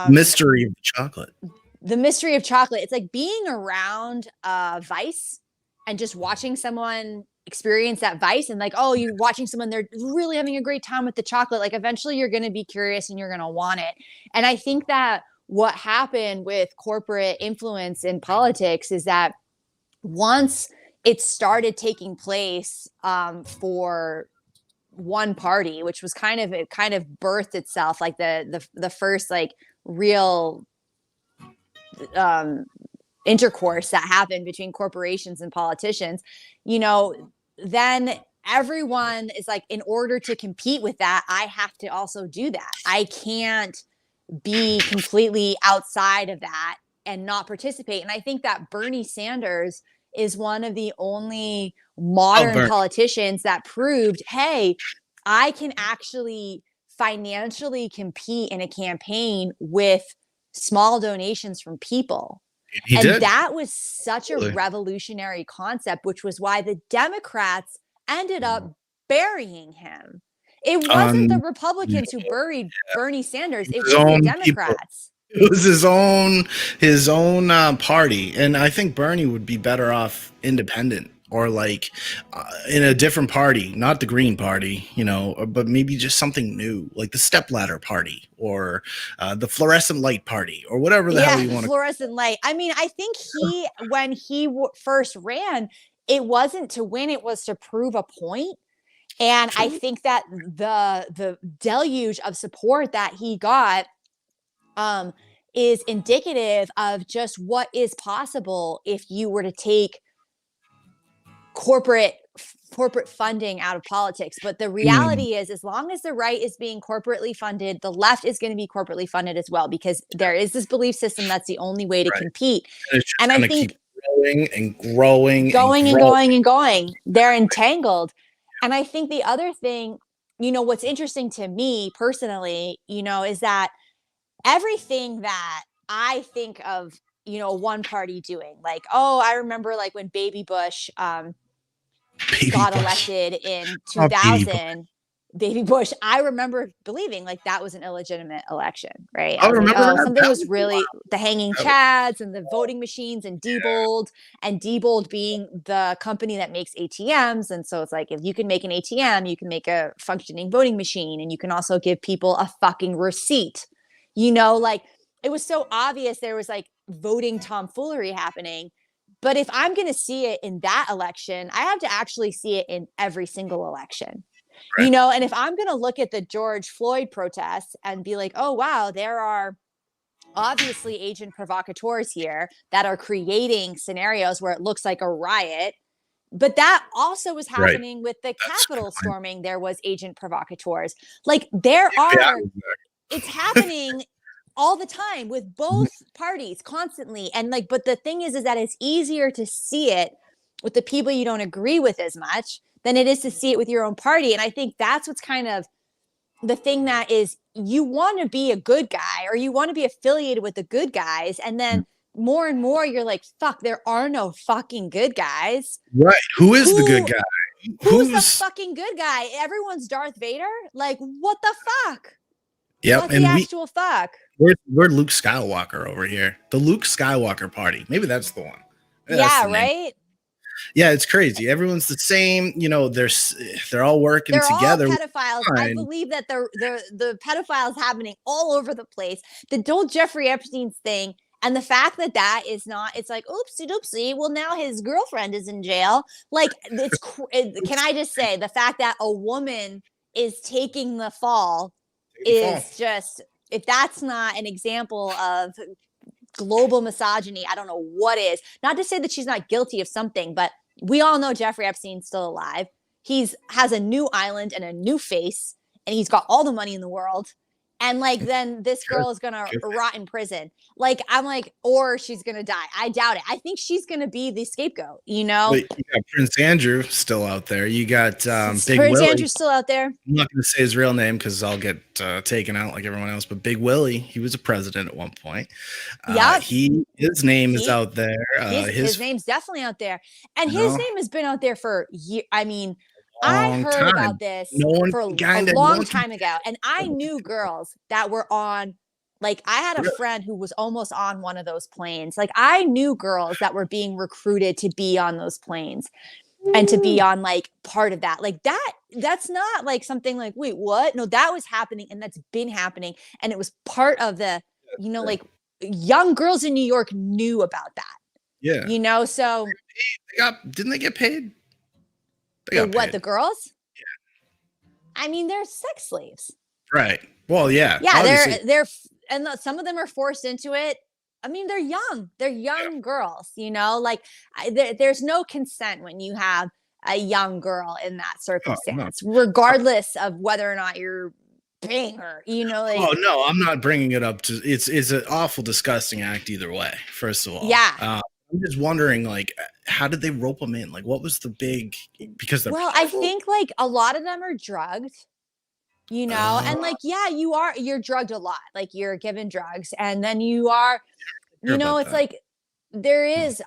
Mystery of chocolate. the mystery of chocolate, it's like being around vice and just watching someone experience that vice, and like, oh, you're watching someone, they're really having a great time with the chocolate. Like eventually you're going to be curious and you're going to want it. And I think that what happened with corporate influence in politics is that once it started taking place for one party, which was it kind of birthed itself, like the first like real intercourse that happened between corporations and politicians, then everyone is like, in order to compete with that, I have to also do that. I can't be completely outside of that and not participate. And I think that Bernie Sanders is one of the only modern politicians that proved, hey, I can actually financially compete in a campaign with small donations from people. That was such a revolutionary concept, which was why the Democrats ended up burying him. It wasn't the Republicans who buried Bernie Sanders. It was the Democrats. It was his own party, and I think Bernie would be better off independent, or like in a different party, not the Green Party, but maybe just something new, like the Stepladder Party, or the Fluorescent Light Party, or whatever the hell you want to. Fluorescent light. I mean, I think when he first ran, it wasn't to win; it was to prove a point. And I think that the deluge of support that he got is indicative of just what is possible if you were to take corporate funding out of politics. But the reality is, as long as the right is being corporately funded, the left is going to be corporately funded as well, because there is this belief system that's the only way to compete. And I think growing and growing, going. They're entangled. And I think the other thing, what's interesting to me personally, is that everything that I think of, one party doing, like, oh, I remember like when Baby Bush got elected in 2000. Baby Bush, I remember believing like that was an illegitimate election, right? I was like, oh, something was really the hanging chads and the voting machines and Diebold being the company that makes ATMs. And so it's like, if you can make an ATM, you can make a functioning voting machine, and you can also give people a fucking receipt. Like it was so obvious there was like voting tomfoolery happening. But if I'm going to see it in that election, I have to actually see it in every single election. Right. And if I'm going to look at the George Floyd protests and be like, oh, wow, there are obviously agent provocateurs here that are creating scenarios where it looks like a riot. But that also was happening with the Capitol storming. There was agent provocateurs. Like it's happening all the time with both parties constantly. And like, but the thing is that it's easier to see it with the people you don't agree with as much than it is to see it with your own party. And I think that's what's kind of the thing, that is, you want to be a good guy, or you want to be affiliated with the good guys. And then more and more you're like, fuck, there are no fucking good guys. Right. Who is the good guy? Who's the fucking good guy? Everyone's Darth Vader? Like, what the fuck? Yep. What the actual fuck? We're Luke Skywalker over here. The Luke Skywalker party. Maybe that's the one. Yeah, right? Yeah, it's crazy. Everyone's the same. They're all working together. All pedophiles. I believe that the pedophiles happening all over the place. The whole Jeffrey Epstein's thing. And the fact that that is not, it's like, oopsie doopsie. Well, now his girlfriend is in jail. Like, can I just say the fact that a woman is taking the fall The fall. is just, if that's not an example of global misogyny, I don't know what is. Not to say that she's not guilty of something, but we all know Jeffrey Epstein's still alive. He's has a new island and a new face, and he's got all the money in the world. And like, then this girl is gonna rot in prison. Like, I'm like, or she's gonna die. I doubt it. I think she's gonna be the scapegoat. You know, But you got Prince Andrew still out there. You got Big Prince Willie. Andrew's still out there. I'm not going to say his real name because I'll get taken out like everyone else. But Big Willie, he was a president at one point. Yeah, his name is out there. His name's definitely out there, and his name has been out there for years. I mean, I heard about this for a long time ago, and I knew girls that were on. Like, I had a friend who was almost on one of those planes. Like, I knew girls that were being recruited to be on those planes and to be on like part of that. Like, that's not like something like, wait, what? No, that was happening, and that's been happening, and it was part of the, you know, like, young girls in New York knew about that. Yeah, you know, so didn't they get paid? The girls? Yeah. I mean, they're sex slaves. Right. Well, yeah. Yeah, obviously. they're and some of them are forced into it. I mean, they're young. They're young girls, you know, like there's no consent when you have a young girl in that circumstance, regardless of whether or not you're paying her, you know, like. Oh, no, I'm not bringing it up to, it's an awful, disgusting act either way, first of all. Yeah. I'm just wondering, like, how did they rope them in? Like, what was the big, because they're I think like a lot of them are drugged, you know, and like, yeah, you're drugged a lot. Like, you're given drugs, and then you are, you know, it's like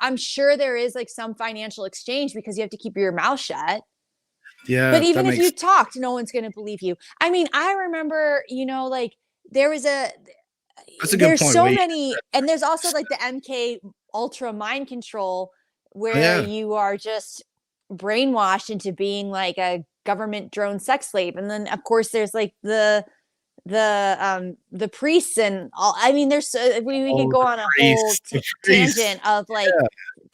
I'm sure there is like some financial exchange because you have to keep your mouth shut. Yeah. But even if you talked, no one's going to believe you. I mean, I remember, you know, like there's so many, and there's also like the MK Ultra mind control where you are just brainwashed into being like a government drone sex slave. And then of course there's like the priests and all. I mean, there's we could go on a whole tangent of like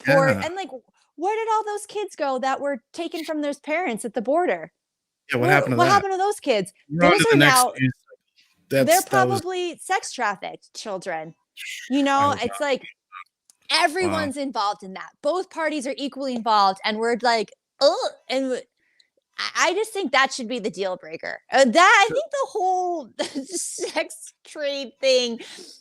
poor and like, where did all those kids go that were taken from their parents at the border? Yeah, what happened to those kids? Those are now they're probably sex trafficked children. You know, it's like everyone's involved in that. Both parties are equally involved, and we're like, oh, and I just think that should be the deal breaker. I think the whole sex trade thing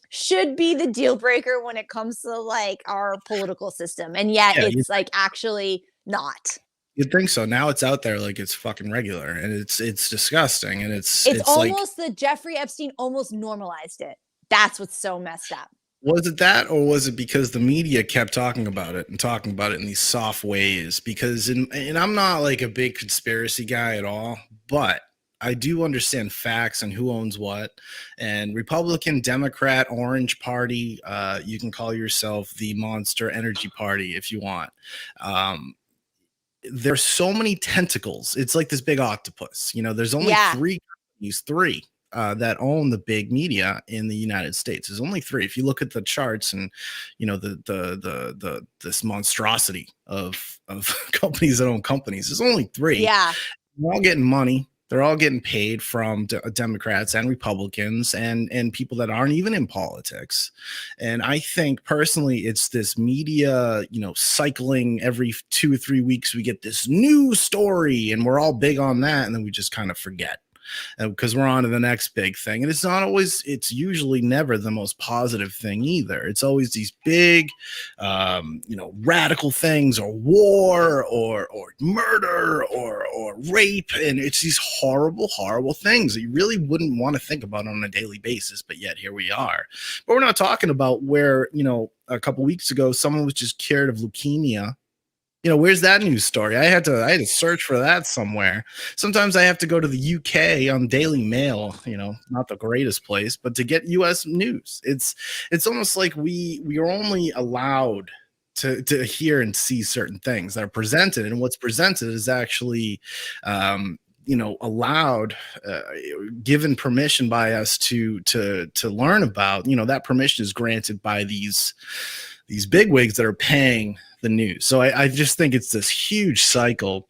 should be the deal breaker when it comes to like our political system, and yet it's like actually not. You'd think so. Now it's out there like it's fucking regular, and it's disgusting, and it's almost like, the Jeffrey Epstein almost normalized it. That's what's so messed up. Was it that, or was it because the media kept talking about it in these soft ways? Because and I'm not like a big conspiracy guy at all, but I do understand facts and who owns what. And Republican, Democrat, Orange Party, you can call yourself the Monster Energy Party if you want. There's so many tentacles. It's like this big octopus. You know, there's only three that own the big media in the United States. There's only three. If you look at the charts and, you know, this monstrosity of companies that own companies, there's only three. Yeah. They're all getting money. They're all getting paid from Democrats and Republicans and people that aren't even in politics. And I think personally, it's this media, you know, cycling every 2 or 3 weeks. We get this new story and we're all big on that. And then we just kind of forget. Because we're on to the next big thing. And it's usually never the most positive thing either. It's always these big, you know, radical things, or war, or murder, or rape. And it's these horrible, horrible things that you really wouldn't want to think about on a daily basis. But yet here we are. But we're not talking about where, you know, a couple weeks ago, someone was just cured of leukemia. You know, where's that news story? I had to search for that somewhere. Sometimes I have to go to the UK on Daily Mail, you know, not the greatest place, but to get US news. It's almost like we are only allowed to hear and see certain things that are presented, and what's presented is actually allowed, given permission by us to learn about, that permission is granted by these bigwigs that are paying the news. So I just think it's this huge cycle,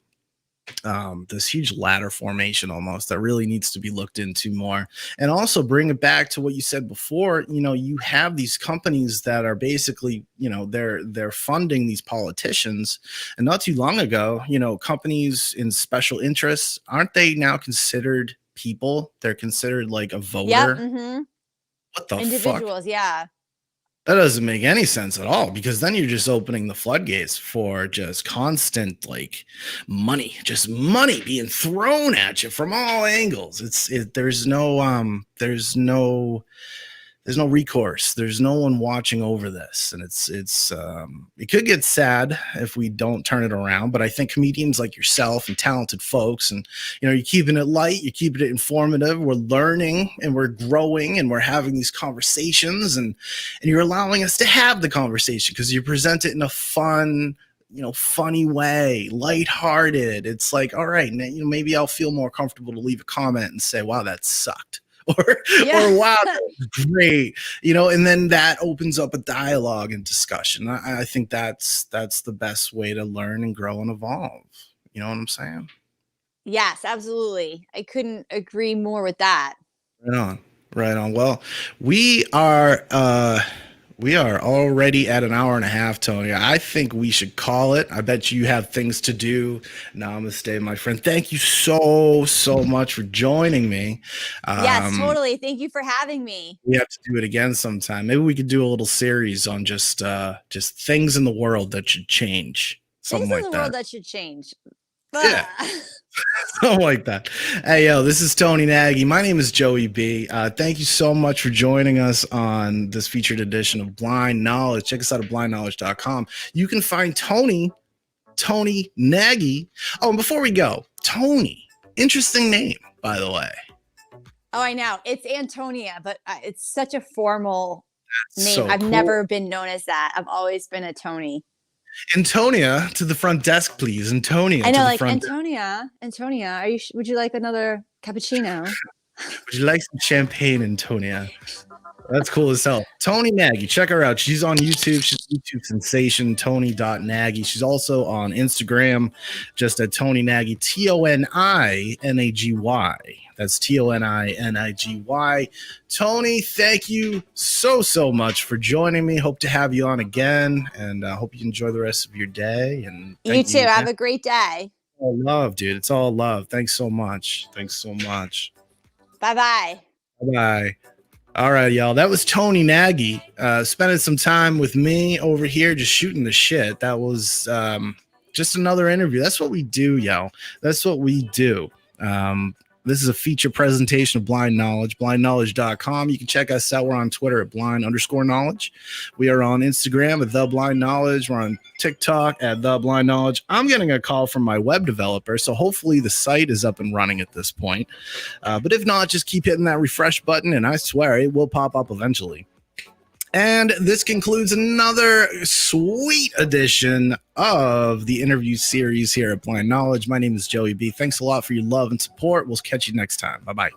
this huge ladder formation almost, that really needs to be looked into more. And also bring it back to what you said before. You have these companies that are basically, they're funding these politicians. And not too long ago, companies in special interests, aren't they now considered people? They're considered like a voter. Yep. Mm-hmm. What the Individuals, fuck? Yeah. That doesn't make any sense at all, because then you're just opening the floodgates for just constant money being thrown at you from all angles. There's no recourse. There's no one watching over this, and it could get sad if we don't turn it around. But I think comedians like yourself and talented folks, and you're keeping it light, you're keeping it informative. We're learning and we're growing and we're having these conversations, and you're allowing us to have the conversation because you present it in a fun, funny way, lighthearted. It's like, all right, maybe I'll feel more comfortable to leave a comment and say, wow, that sucked. Or wow, that was great, and then that opens up a dialogue and discussion. I think that's the best way to learn and grow and evolve. You know what I'm saying? Yes, absolutely. I couldn't agree more with that. Right on. Well, we are already at an hour and a half, Toni. I think we should call it. I bet you have things to do. Namaste, my friend. Thank you so much for joining me. Yes, totally. Thank you for having me. We have to do it again sometime. Maybe we could do a little series on just things in the world that should change. Something things like in the world that should change. Yeah. Something like that. Hey, yo, this is Toni Nagy. My name is Joey B. Thank you so much for joining us on this featured edition of Blind Knowledge. Check us out at blindknowledge.com. You can find Toni Nagy. Oh, and before we go, Toni, interesting name, by the way. Oh, I know. It's Antonia, but it's such a formal name. So I've cool. never been known as that. I've always been a Toni. Antonia, to the front desk, please. Antonia. I know, to the like front Antonia. Would you like another cappuccino? Would you like some champagne, Antonia? That's cool as hell. Toni Nagy, check her out. She's on YouTube. She's a YouTube sensation, Toni.Nagy. She's also on Instagram, just at Toni Nagy, ToniNagy. That's ToniNigy. Toni, thank you so much for joining me. Hope to have you on again, and hope you enjoy the rest of your day. And you too. Have a great day. All love, dude. It's all love. Thanks so much. Bye-bye. Bye-bye. All right, y'all. That was Toni Nagy spending some time with me over here, just shooting the shit. That was just another interview. That's what we do, y'all. That's what we do. This is a feature presentation of Blind Knowledge, blindknowledge.com. You can check us out. We're on Twitter at blind_knowledge. We are on Instagram at The Blind Knowledge. We're on TikTok at The Blind Knowledge. I'm getting a call from my web developer, so hopefully the site is up and running at this point. But if not, just keep hitting that refresh button, and I swear it will pop up eventually. And this concludes another sweet edition of the interview series here at Blind Knowledge. My name is Joey B. Thanks a lot for your love and support. We'll catch you next time. Bye-bye.